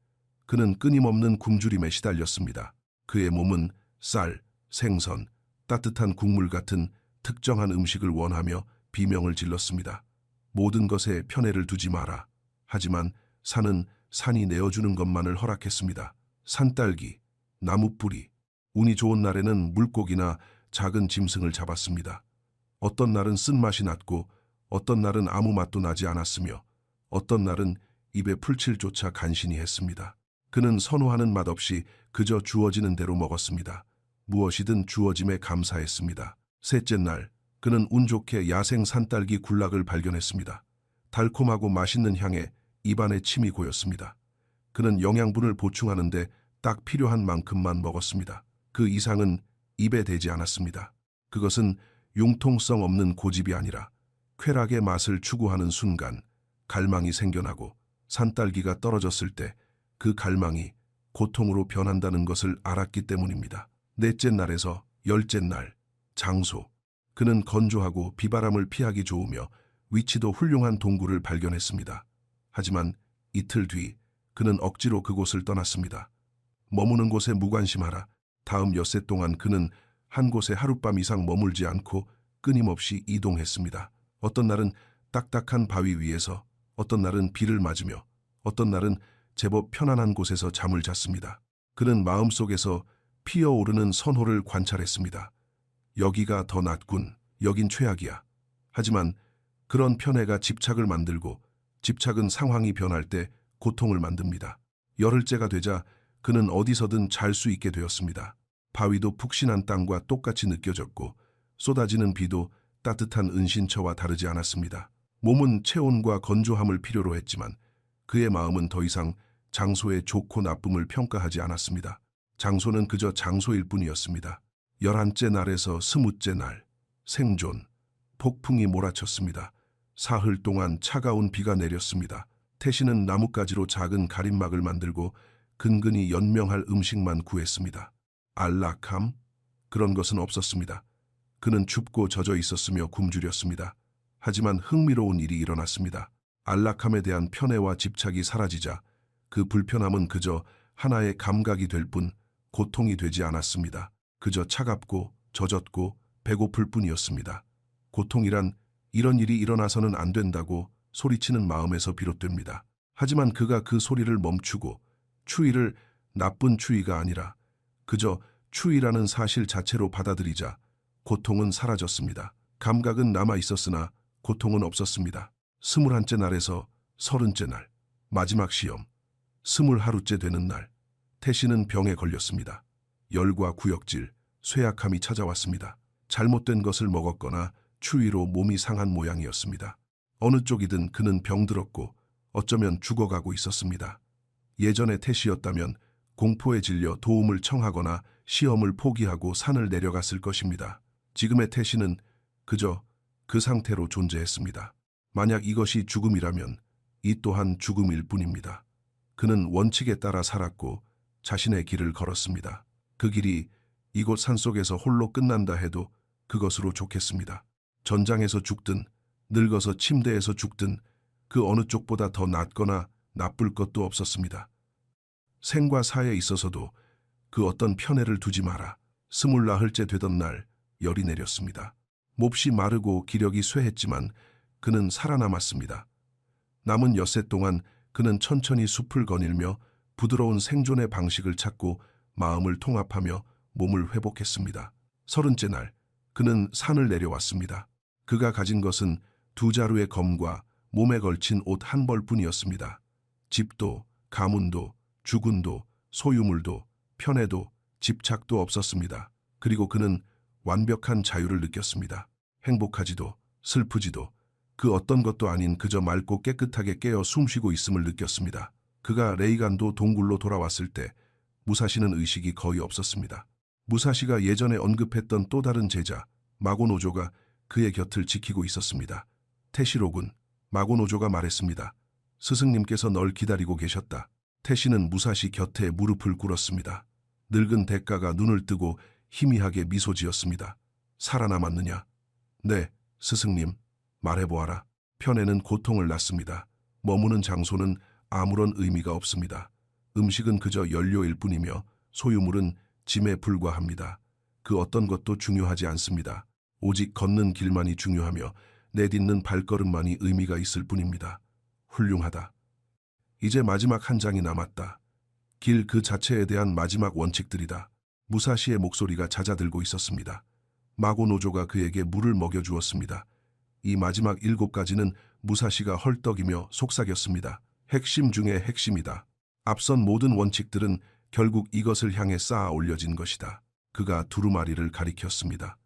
[SPEAKER 1] 그는 끊임없는 굶주림에 시달렸습니다. 그의 몸은 쌀, 생선, 따뜻한 국물 같은 특정한 음식을 원하며 비명을 질렀습니다. 모든 것에 편애를 두지 마라. 하지만 산은 산이 내어주는 것만을 허락했습니다. 산딸기, 나무뿌리, 운이 좋은 날에는 물고기나 작은 짐승을 잡았습니다. 어떤 날은 쓴맛이 났고 어떤 날은 아무 맛도 나지 않았으며 어떤 날은 입에 풀칠조차 간신히 했습니다. 그는 선호하는 맛 없이 그저 주어지는 대로 먹었습니다. 무엇이든 주어짐에 감사했습니다. 셋째 날, 그는 운 좋게 야생 산딸기 굴락을 발견했습니다. 달콤하고 맛있는 향에 입안에 침이 고였습니다. 그는 영양분을 보충하는데 딱 필요한 만큼만 먹었습니다. 그 이상은 입에 대지 않았습니다. 그것은 융통성 없는 고집이 아니라 쾌락의 맛을 추구하는 순간 갈망이 생겨나고 산딸기가 떨어졌을 때 그 갈망이 고통으로 변한다는 것을 알았기 때문입니다. 넷째 날에서 열째 날, 장소. 그는 건조하고 비바람을 피하기 좋으며 위치도 훌륭한 동굴을 발견했습니다. 하지만 이틀 뒤 그는 억지로 그곳을 떠났습니다. 머무는 곳에 무관심하라. 다음 엿새 동안 그는 한 곳에 하룻밤 이상 머물지 않고 끊임없이 이동했습니다. 어떤 날은 딱딱한 바위 위에서, 어떤 날은 비를 맞으며, 어떤 날은 제법 편안한 곳에서 잠을 잤습니다. 그는 마음속에서 피어오르는 선호를 관찰했습니다. 여기가 더 낫군, 여긴 최악이야. 하지만 그런 편애가 집착을 만들고 집착은 상황이 변할 때 고통을 만듭니다. 열흘째가 되자 그는 어디서든 잘 수 있게 되었습니다. 바위도 푹신한 땅과 똑같이 느껴졌고 쏟아지는 비도 따뜻한 은신처와 다르지 않았습니다. 몸은 체온과 건조함을 필요로 했지만 그의 마음은 더 이상 장소의 좋고 나쁨을 평가하지 않았습니다. 장소는 그저 장소일 뿐이었습니다. 11째 날에서 20째 날, 생존. 폭풍이 몰아쳤습니다. 사흘 동안 차가운 비가 내렸습니다. 태시는 나뭇가지로 작은 가림막을 만들고 근근히 연명할 음식만 구했습니다. 안락함? 그런 것은 없었습니다. 그는 춥고 젖어 있었으며 굶주렸습니다. 하지만 흥미로운 일이 일어났습니다. 안락함에 대한 편애와 집착이 사라지자 그 불편함은 그저 하나의 감각이 될 뿐 고통이 되지 않았습니다. 그저 차갑고 젖었고 배고플 뿐이었습니다. 고통이란 이런 일이 일어나서는 안 된다고 소리치는 마음에서 비롯됩니다. 하지만 그가 그 소리를 멈추고 추위를 나쁜 추위가 아니라 그저 추위라는 사실 자체로 받아들이자 고통은 사라졌습니다. 감각은 남아 있었으나 고통은 없었습니다. 21째 날에서 30째 날, 마지막 시험, 21하루째 되는 날, 태씨는 병에 걸렸습니다. 열과 구역질, 쇠약함이 찾아왔습니다. 잘못된 것을 먹었거나 추위로 몸이 상한 모양이었습니다. 어느 쪽이든 그는 병들었고 어쩌면 죽어가고 있었습니다. 예전의 태씨였다면 공포에 질려 도움을 청하거나 시험을 포기하고 산을 내려갔을 것입니다. 지금의 태씨는 그저 그 상태로 존재했습니다. 만약 이것이 죽음이라면 이 또한 죽음일 뿐입니다. 그는 원칙에 따라 살았고 자신의 길을 걸었습니다. 그 길이 이곳 산속에서 홀로 끝난다 해도 그것으로 좋겠습니다. 전장에서 죽든 늙어서 침대에서 죽든 그 어느 쪽보다 더 낫거나 나쁠 것도 없었습니다. 생과 사에 있어서도 그 어떤 편애를 두지 마라. 24흘째 되던 날 열이 내렸습니다. 몹시 마르고 기력이 쇠했지만 그는 살아남았습니다. 남은 엿새 동안 그는 천천히 숲을 거닐며 부드러운 생존의 방식을 찾고 마음을 통합하며 몸을 회복했습니다. 30째 날 그는 산을 내려왔습니다. 그가 가진 것은 2자루의 검과 몸에 걸친 옷 한 벌뿐이었습니다. 집도, 가문도, 주군도, 소유물도, 편애도, 집착도 없었습니다. 그리고 그는 완벽한 자유를 느꼈습니다. 행복하지도 슬프지도 그 어떤 것도 아닌 그저 맑고 깨끗하게 깨어 숨쉬고 있음을 느꼈습니다. 그가 레이간도 동굴로 돌아왔을 때 무사시는 의식이 거의 없었습니다. 무사시가 예전에 언급했던 또 다른 제자 마고노조가 그의 곁을 지키고 있었습니다. 태시로군, 마고노조가 말했습니다. 스승님께서 널 기다리고 계셨다. 태시는 무사시 곁에 무릎을 꿇었습니다. 늙은 대가가 눈을 뜨고 희미하게 미소 지었습니다. 살아남았느냐? 네, 스승님. 말해보아라. 편애는 고통을 낳습니다. 머무는 장소는 아무런 의미가 없습니다. 음식은 그저 연료일 뿐이며 소유물은 짐에 불과합니다. 그 어떤 것도 중요하지 않습니다. 오직 걷는 길만이 중요하며 내딛는 발걸음만이 의미가 있을 뿐입니다. 훌륭하다. 이제 마지막 한 장이 남았다. 길 그 자체에 대한 마지막 원칙들이다. 무사시의 목소리가 잦아들고 있었습니다. 마고노조가 그에게 물을 먹여주었습니다. 이 마지막 7가지는 무사시가 헐떡이며 속삭였습니다. 핵심 중의 핵심이다. 앞선 모든 원칙들은 결국 이것을 향해 쌓아 올려진 것이다. 그가 두루마리를 가리켰습니다.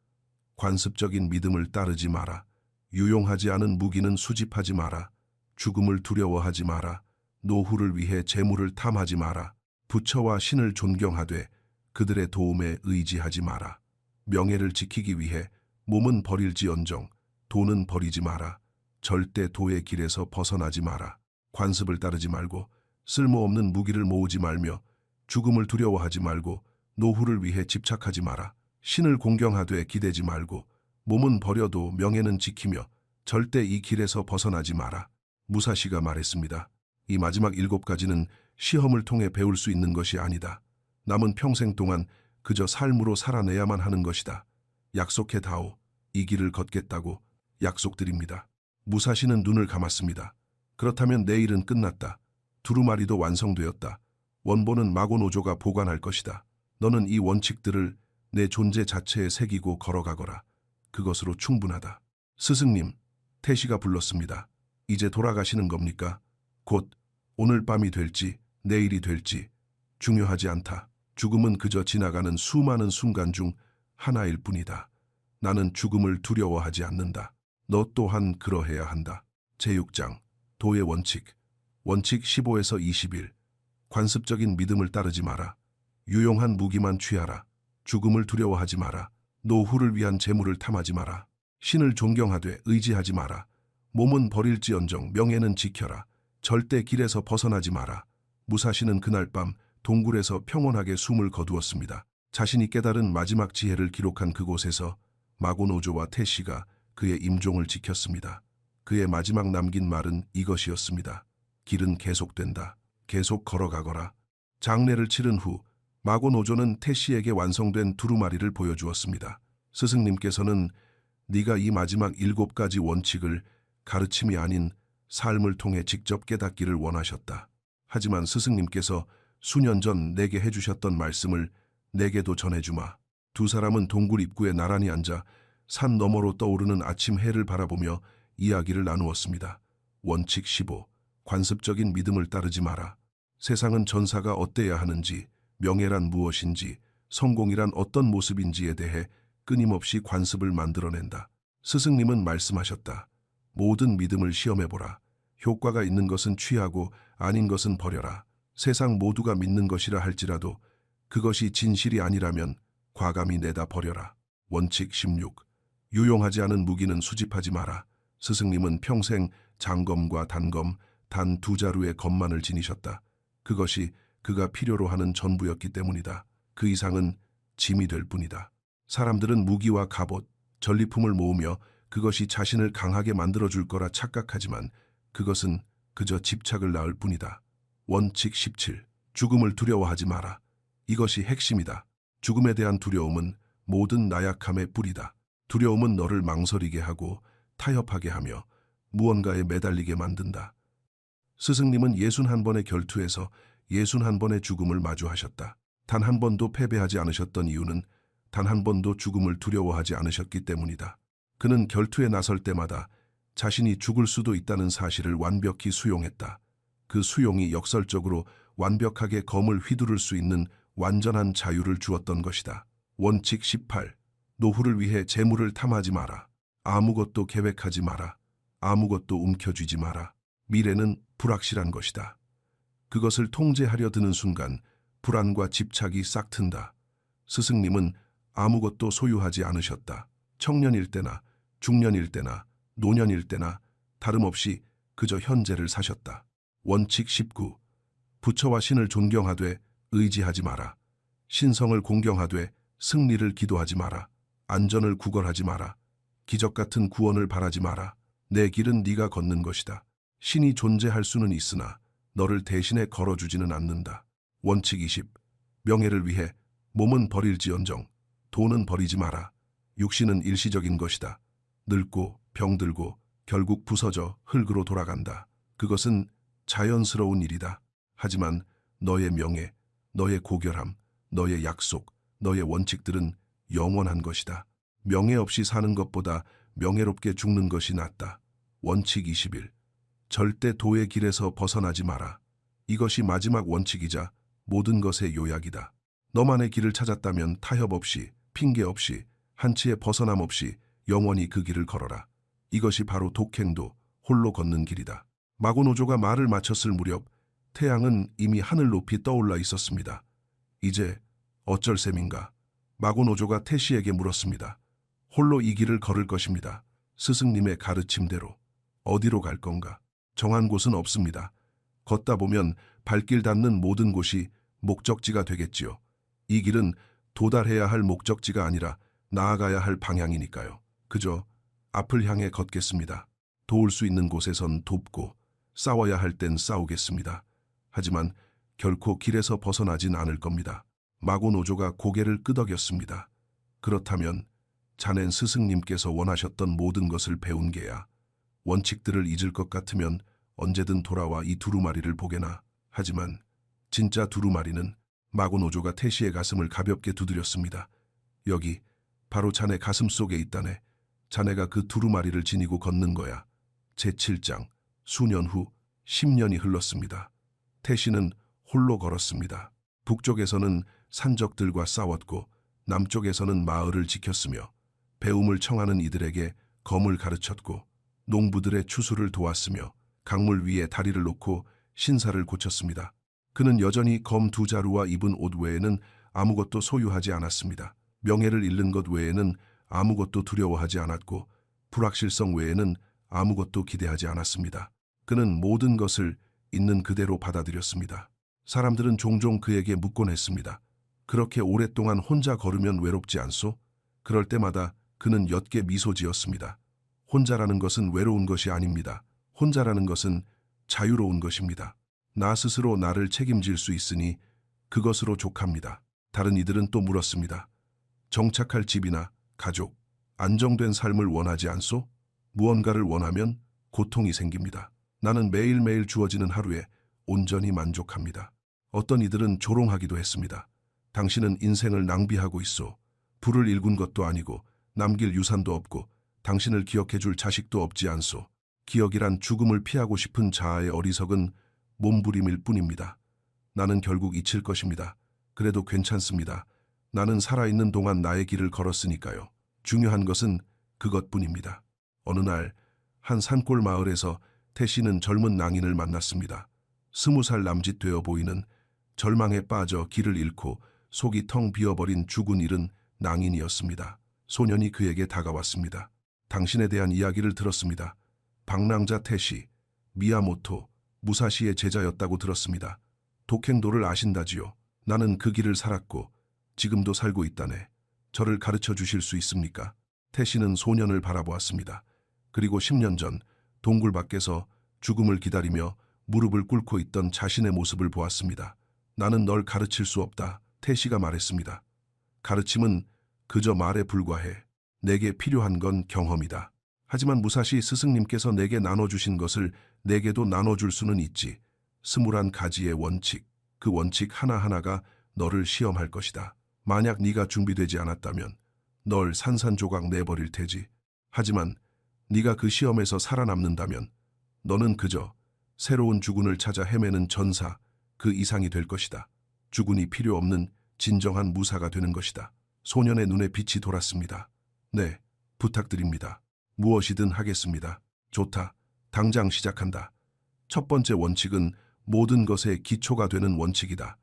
[SPEAKER 1] 관습적인 믿음을 따르지 마라. 유용하지 않은 무기는 수집하지 마라. 죽음을 두려워하지 마라. 노후를 위해 재물을 탐하지 마라. 부처와 신을 존경하되 그들의 도움에 의지하지 마라. 명예를 지키기 위해 몸은 버릴지언정 돈은 버리지 마라. 절대 도의 길에서 벗어나지 마라. 관습을 따르지 말고 쓸모없는 무기를 모으지 말며 죽음을 두려워하지 말고 노후를 위해 집착하지 마라. 신을 공경하되 기대지 말고 몸은 버려도 명예는 지키며 절대 이 길에서 벗어나지 마라. 무사시가 말했습니다. 이 마지막 7가지는 시험을 통해 배울 수 있는 것이 아니다. 남은 평생 동안 그저 삶으로 살아내야만 하는 것이다. 약속해 다오. 이 길을 걷겠다고 약속드립니다. 무사시는 눈을 감았습니다. 그렇다면 내일은 끝났다. 두루마리도 완성되었다. 원본은 마고노조가 보관할 것이다. 너는 이 원칙들을 내 존재 자체에 새기고 걸어가거라. 그것으로 충분하다. 스승님, 태시가 불렀습니다. 이제 돌아가시는 겁니까? 곧 오늘 밤이 될지 내일이 될지 중요하지 않다. 죽음은 그저 지나가는 수많은 순간 중 하나일 뿐이다. 나는 죽음을 두려워하지 않는다. 너 또한 그러해야 한다. 제6장 도의 원칙. 원칙 15에서 21. 관습적인 믿음을 따르지 마라. 유용한 무기만 취하라. 죽음을 두려워하지 마라. 노후를 위한 재물을 탐하지 마라. 신을 존경하되 의지하지 마라. 몸은 버릴지언정 명예는 지켜라. 절대 길에서 벗어나지 마라. 무사시는 그날 밤 동굴에서 평온하게 숨을 거두었습니다. 자신이 깨달은 마지막 지혜를 기록한 그곳에서 마고노조와 태시가 그의 임종을 지켰습니다. 그의 마지막 남긴 말은 이것이었습니다. 길은 계속된다. 계속 걸어가거라. 장례를 치른 후 마고노조는 태시에게 완성된 두루마리를 보여주었습니다. 스승님께서는 네가 이 마지막 7가지 원칙을 가르침이 아닌 삶을 통해 직접 깨닫기를 원하셨다. 하지만 스승님께서 수년 전 내게 해주셨던 말씀을 내게도 전해주마. 두 사람은 동굴 입구에 나란히 앉아 산 너머로 떠오르는 아침 해를 바라보며 이야기를 나누었습니다. 원칙 15. 관습적인 믿음을 따르지 마라. 세상은 전사가 어때야 하는지, 명예란 무엇인지, 성공이란 어떤 모습인지에 대해 끊임없이 관습을 만들어낸다. 스승님은 말씀하셨다. 모든 믿음을 시험해보라. 효과가 있는 것은 취하고 아닌 것은 버려라. 세상 모두가 믿는 것이라 할지라도 그것이 진실이 아니라면 과감히 내다 버려라. 원칙 16. 유용하지 않은 무기는 수집하지 마라. 스승님은 평생 장검과 단검, 단 두 자루의 검만을 지니셨다. 그것이 그가 필요로 하는 전부였기 때문이다. 그 이상은 짐이 될 뿐이다. 사람들은 무기와 갑옷, 전리품을 모으며 그것이 자신을 강하게 만들어줄 거라 착각하지만 그것은 그저 집착을 낳을 뿐이다. 원칙 17. 죽음을 두려워하지 마라. 이것이 핵심이다. 죽음에 대한 두려움은 모든 나약함의 뿌리다. 두려움은 너를 망설이게 하고 타협하게 하며 무언가에 매달리게 만든다. 스승님은 61번의 결투에서 61번의 죽음을 마주하셨다. 단 한 번도 패배하지 않으셨던 이유는 단 한 번도 죽음을 두려워하지 않으셨기 때문이다. 그는 결투에 나설 때마다 자신이 죽을 수도 있다는 사실을 완벽히 수용했다. 그 수용이 역설적으로 완벽하게 검을 휘두를 수 있는 완전한 자유를 주었던 것이다. 원칙 18. 노후를 위해 재물을 탐하지 마라. 아무것도 계획하지 마라. 아무것도 움켜쥐지 마라. 미래는 불확실한 것이다. 그것을 통제하려 드는 순간 불안과 집착이 싹 튼다. 스승님은 아무것도 소유하지 않으셨다. 청년일 때나 중년일 때나 노년일 때나 다름없이 그저 현재를 사셨다. 원칙 19. 부처와 신을 존경하되 의지하지 마라. 신성을 공경하되 승리를 기도하지 마라. 안전을 구걸하지 마라. 기적 같은 구원을 바라지 마라. 내 길은 네가 걷는 것이다. 신이 존재할 수는 있으나 너를 대신에 걸어주지는 않는다. 원칙 20. 명예를 위해 몸은 버릴지언정 돈은 버리지 마라. 육신은 일시적인 것이다. 늙고 병들고 결국 부서져 흙으로 돌아간다. 그것은 자연스러운 일이다. 하지만 너의 명예, 너의 고결함, 너의 약속, 너의 원칙들은 영원한 것이다. 명예 없이 사는 것보다 명예롭게 죽는 것이 낫다. 원칙 21. 절대 도의 길에서 벗어나지 마라. 이것이 마지막 원칙이자 모든 것의 요약이다. 너만의 길을 찾았다면 타협 없이, 핑계 없이, 한치의 벗어남 없이 영원히 그 길을 걸어라. 이것이 바로 독행도, 홀로 걷는 길이다. 마고노조가 말을 마쳤을 무렵 태양은 이미 하늘 높이 떠올라 있었습니다. 이제 어쩔 셈인가? 마고노조가 태시에게 물었습니다. 홀로 이 길을 걸을 것입니다. 스승님의 가르침대로. 어디로 갈 건가? 정한 곳은 없습니다. 걷다 보면 발길 닿는 모든 곳이 목적지가 되겠지요. 이 길은 도달해야 할 목적지가 아니라 나아가야 할 방향이니까요. 그저 앞을 향해 걷겠습니다. 도울 수 있는 곳에선 돕고 싸워야 할 땐 싸우겠습니다. 하지만 결코 길에서 벗어나진 않을 겁니다. 마고노조가 고개를 끄덕였습니다. 그렇다면 자넨 스승님께서 원하셨던 모든 것을 배운 게야. 원칙들을 잊을 것 같으면 언제든 돌아와 이 두루마리를 보게나. 하지만 진짜 두루마리는 마고노조가 태시의 가슴을 가볍게 두드렸습니다. 여기 바로 자네 가슴 속에 있다네. 자네가 그 두루마리를 지니고 걷는 거야. 제7장. 수년 후 10년이 흘렀습니다. 태시는 홀로 걸었습니다. 북쪽에서는 산적들과 싸웠고 남쪽에서는 마을을 지켰으며 배움을 청하는 이들에게 검을 가르쳤고 농부들의 추수를 도왔으며 강물 위에 다리를 놓고 신사를 고쳤습니다. 그는 여전히 검 두 자루와 입은 옷 외에는 아무것도 소유하지 않았습니다. 명예를 잃는 것 외에는 아무것도 두려워하지 않았고 불확실성 외에는 아무것도 기대하지 않았습니다. 그는 모든 것을 있는 그대로 받아들였습니다. 사람들은 종종 그에게 묻곤 했습니다. 그렇게 오랫동안 혼자 걸으면 외롭지 않소? 그럴 때마다 그는 옅게 미소 지었습니다. 혼자라는 것은 외로운 것이 아닙니다. 혼자라는 것은 자유로운 것입니다. 나 스스로 나를 책임질 수 있으니 그것으로 족합니다. 다른 이들은 또 물었습니다. 정착할 집이나 가족, 안정된 삶을 원하지 않소? 무언가를 원하면 고통이 생깁니다. 나는 매일매일 주어지는 하루에 온전히 만족합니다. 어떤 이들은 조롱하기도 했습니다. 당신은 인생을 낭비하고 있소. 불을 일군 것도 아니고 남길 유산도 없고 당신을 기억해줄 자식도 없지 않소. 기억이란 죽음을 피하고 싶은 자아의 어리석은 몸부림일 뿐입니다. 나는 결국 잊힐 것입니다. 그래도 괜찮습니다. 나는 살아있는 동안 나의 길을 걸었으니까요. 중요한 것은 그것뿐입니다. 어느 날 한 산골 마을에서 태씨는 젊은 낭인을 만났습니다. 20살 남짓 되어 보이는 절망에 빠져 길을 잃고 속이 텅 비어버린 죽은 잃은 낭인이었습니다. 소년이 그에게 다가왔습니다. 당신에 대한 이야기를 들었습니다. 방랑자 태씨, 미야모토, 무사시의 제자였다고 들었습니다. 독행도를 아신다지요. 나는 그 길을 살았고 지금도 살고 있다네. 저를 가르쳐 주실 수 있습니까? 태씨는 소년을 바라보았습니다. 그리고 10년 전 동굴 밖에서 죽음을 기다리며 무릎을 꿇고 있던 자신의 모습을 보았습니다. 나는 널 가르칠 수 없다. 태씨가 말했습니다. 가르침은 그저 말에 불과해. 내게 필요한 건 경험이다. 하지만 무사시 스승님께서 내게 나눠주신 것을 내게도 나눠줄 수는 있지. 21가지의 원칙, 그 원칙 하나하나가 너를 시험할 것이다. 만약 네가 준비되지 않았다면 널 산산조각 내버릴 테지. 하지만 네가 그 시험에서 살아남는다면 너는 그저 새로운 주군을 찾아 헤매는 전사, 그 이상이 될 것이다. 주군이 필요 없는 진정한 무사가 되는 것이다. 소년의 눈에 빛이 돌았습니다. 네, 부탁드립니다. 무엇이든 하겠습니다. 좋다. 당장 시작한다. 첫 번째 원칙은 모든 것의 기초가 되는 원칙이다.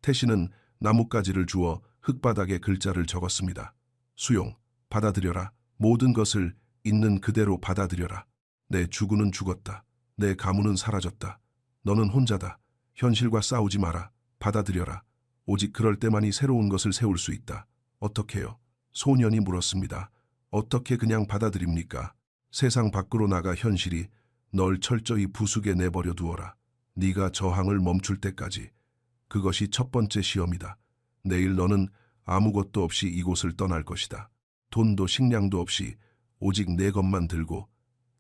[SPEAKER 1] 태씨는 나뭇가지를 주어 흙바닥에 글자를 적었습니다. 수용, 받아들여라. 모든 것을 있는 그대로 받아들여라. 내 주군은 죽었다. 내 가문은 사라졌다. 너는 혼자다. 현실과 싸우지 마라. 받아들여라. 오직 그럴 때만이 새로운 것을 세울 수 있다. 어떻게요? 소년이 물었습니다. 어떻게 그냥 받아들입니까? 세상 밖으로 나가 현실이 널 철저히 부수게 내버려 두어라. 네가 저항을 멈출 때까지. 그것이 첫 번째 시험이다. 내일 너는 아무것도 없이 이곳을 떠날 것이다. 돈도 식량도 없이 오직 내 것만 들고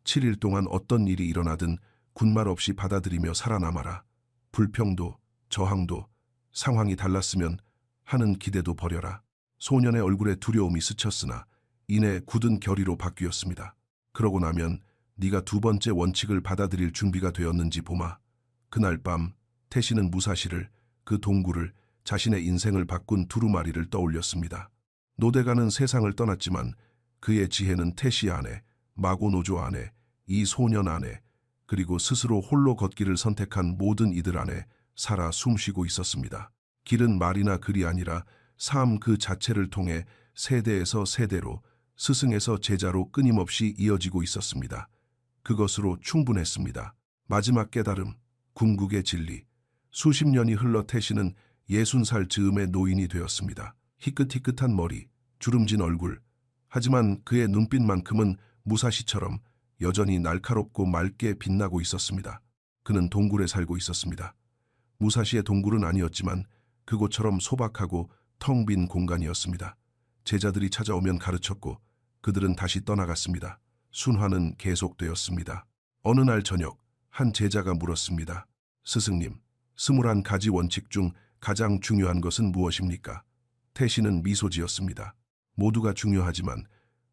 [SPEAKER 1] 7일 동안 어떤 일이 일어나든 군말 없이 받아들이며 살아남아라. 불평도 저항도 상황이 달랐으면 하는 기대도 버려라. 소년의 얼굴에 두려움이 스쳤으나 이내 굳은 결의로 바뀌었습니다. 그러고 나면 네가 두 번째 원칙을 받아들일 준비가 되었는지 보마. 그날 밤 태씨는 무사시를, 그 동굴을, 자신의 인생을 바꾼 두루마리를 떠올렸습니다. 노대가는 세상을 떠났지만 그의 지혜는 태씨 안에, 마고노조 안에, 이 소년 안에, 그리고 스스로 홀로 걷기를 선택한 모든 이들 안에 살아 숨쉬고 있었습니다. 길은 말이나 글이 아니라 삶 그 자체를 통해 세대에서 세대로, 스승에서 제자로 끊임없이 이어지고 있었습니다. 그것으로 충분했습니다. 마지막 깨달음, 궁극의 진리. 수십 년이 흘러 태씨는 60살 즈음의 노인이 되었습니다. 희끗희끗한 머리, 주름진 얼굴. 하지만 그의 눈빛만큼은 무사시처럼 여전히 날카롭고 맑게 빛나고 있었습니다. 그는 동굴에 살고 있었습니다. 무사시의 동굴은 아니었지만 그곳처럼 소박하고 텅 빈 공간이었습니다. 제자들이 찾아오면 가르쳤고 그들은 다시 떠나갔습니다. 순환은 계속되었습니다. 어느 날 저녁 한 제자가 물었습니다. 스승님, 21가지 원칙 중 가장 중요한 것은 무엇입니까? 태씨는 미소 지었습니다. 모두가 중요하지만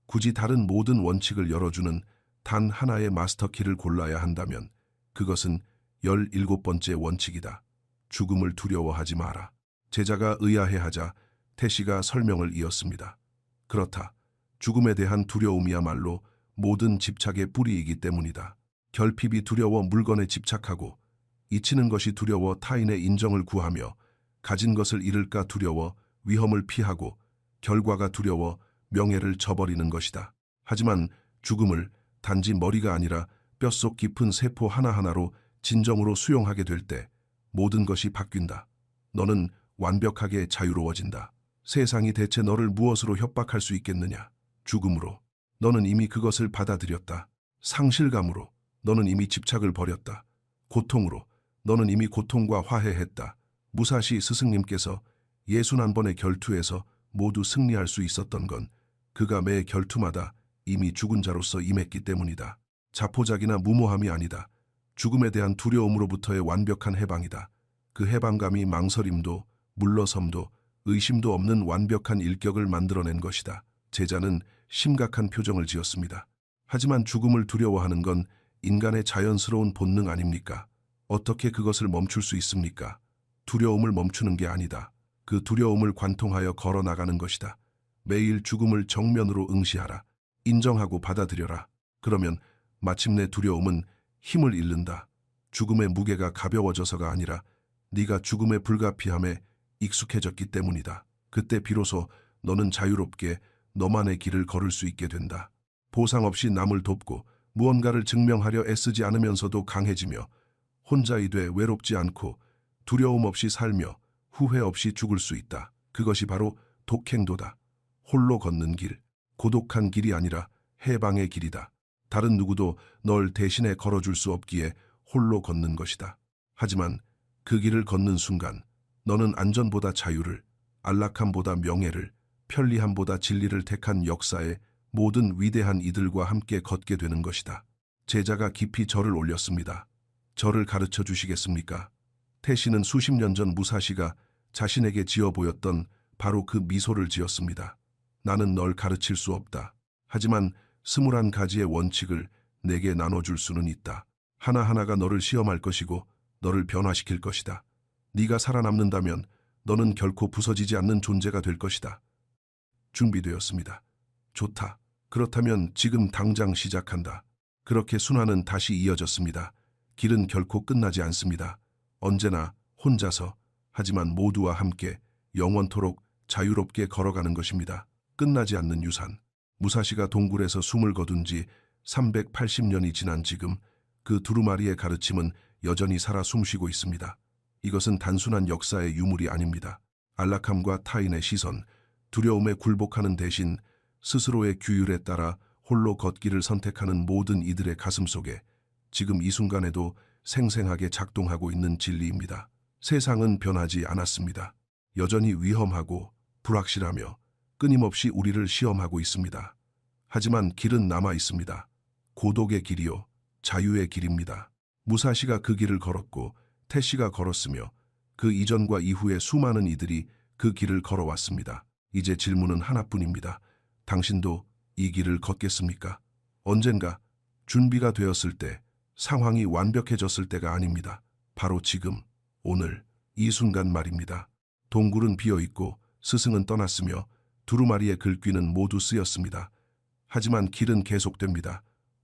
[SPEAKER 1] 굳이 다른 모든 원칙을 열어주는 단 하나의 마스터키를 골라야 한다면 그것은 17번째 원칙이다. 죽음을 두려워하지 마라. 제자가 의아해하자 태씨가 설명을 이었습니다. 그렇다. 죽음에 대한 두려움이야말로 모든 집착의 뿌리이기 때문이다. 결핍이 두려워 물건에 집착하고, 잊히는 것이 두려워 타인의 인정을 구하며, 가진 것을 잃을까 두려워 위험을 피하고, 결과가 두려워 명예를 저버리는 것이다. 하지만 죽음을 단지 머리가 아니라 뼛속 깊은 세포 하나하나로 진정으로 수용하게 될 때 모든 것이 바뀐다. 너는 완벽하게 자유로워진다. 세상이 대체 너를 무엇으로 협박할 수 있겠느냐? 죽음으로. 너는 이미 그것을 받아들였다. 상실감으로. 너는 이미 집착을 버렸다. 고통으로. 너는 이미 고통과 화해했다. 무사시 스승님께서 61번의 결투에서 모두 승리할 수 있었던 건 그가 매 결투마다 이미 죽은 자로서 임했기 때문이다. 자포자기나 무모함이 아니다. 죽음에 대한 두려움으로부터의 완벽한 해방이다. 그 해방감이 망설임도 물러섬도 의심도 없는 완벽한 일격을 만들어낸 것이다. 제자는 심각한 표정을 지었습니다. 하지만 죽음을 두려워하는 건 인간의 자연스러운 본능 아닙니까? 어떻게 그것을 멈출 수 있습니까? 두려움을 멈추는 게 아니다. 그 두려움을 관통하여 걸어나가는 것이다. 매일 죽음을 정면으로 응시하라. 인정하고 받아들여라. 그러면 마침내 두려움은 힘을 잃는다. 죽음의 무게가 가벼워져서가 아니라 네가 죽음의 불가피함에 익숙해졌기 때문이다. 그때 비로소 너는 자유롭게 너만의 길을 걸을 수 있게 된다. 보상 없이 남을 돕고 무언가를 증명하려 애쓰지 않으면서도 강해지며 혼자이돼 외롭지 않고 두려움 없이 살며 후회 없이 죽을 수 있다. 그것이 바로 독행도다. 홀로 걷는 길, 고독한 길이 아니라 해방의 길이다. 다른 누구도 널 대신에 걸어줄 수 없기에 홀로 걷는 것이다. 하지만 그 길을 걷는 순간 너는 안전보다 자유를, 안락함보다 명예를, 편리함보다 진리를 택한 역사의 모든 위대한 이들과 함께 걷게 되는 것이다. 제자가 깊이 절을 올렸습니다. 저를 가르쳐 주시겠습니까? 태시는 수십 년 전 무사시가 자신에게 지어 보였던 바로 그 미소를 지었습니다. 나는 널 가르칠 수 없다. 하지만 21가지의 원칙을 내게 나눠줄 수는 있다. 하나하나가 너를 시험할 것이고 너를 변화시킬 것이다. 네가 살아남는다면 너는 결코 부서지지 않는 존재가 될 것이다. 준비되었습니다. 좋다. 그렇다면 지금 당장 시작한다. 그렇게 순환은 다시 이어졌습니다. 길은 결코 끝나지 않습니다. 언제나 혼자서, 하지만 모두와 함께 영원토록 자유롭게 걸어가는 것입니다. 끝나지 않는 유산. 무사시가 동굴에서 숨을 거둔 지 380년이 지난 지금 그 두루마리의 가르침은 여전히 살아 숨쉬고 있습니다. 이것은 단순한 역사의 유물이 아닙니다. 안락함과 타인의 시선, 두려움에 굴복하는 대신 스스로의 규율에 따라 홀로 걷기를 선택하는 모든 이들의 가슴 속에 지금 이 순간에도 생생하게 작동하고 있는 진리입니다. 세상은 변하지 않았습니다. 여전히 위험하고 불확실하며 끊임없이 우리를 시험하고 있습니다. 하지만 길은 남아 있습니다. 고독의 길이요, 자유의 길입니다. 무사시가 그 길을 걸었고 태시가 걸었으며 그 이전과 이후에 수많은 이들이 그 길을 걸어왔습니다. 이제 질문은 하나뿐입니다. 당신도 이 길을 걷겠습니까? 언젠가 준비가 되었을 때, 상황이 완벽해졌을 때가 아닙니다. 바로 지금, 오늘, 이 순간 말입니다. 동굴은 비어있고 스승은 떠났으며 두루마리의 글귀는 모두 쓰였습니다. 하지만 길은 계속됩니다.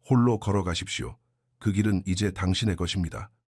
[SPEAKER 1] 홀로 걸어가십시오. 그 길은 이제 당신의 것입니다.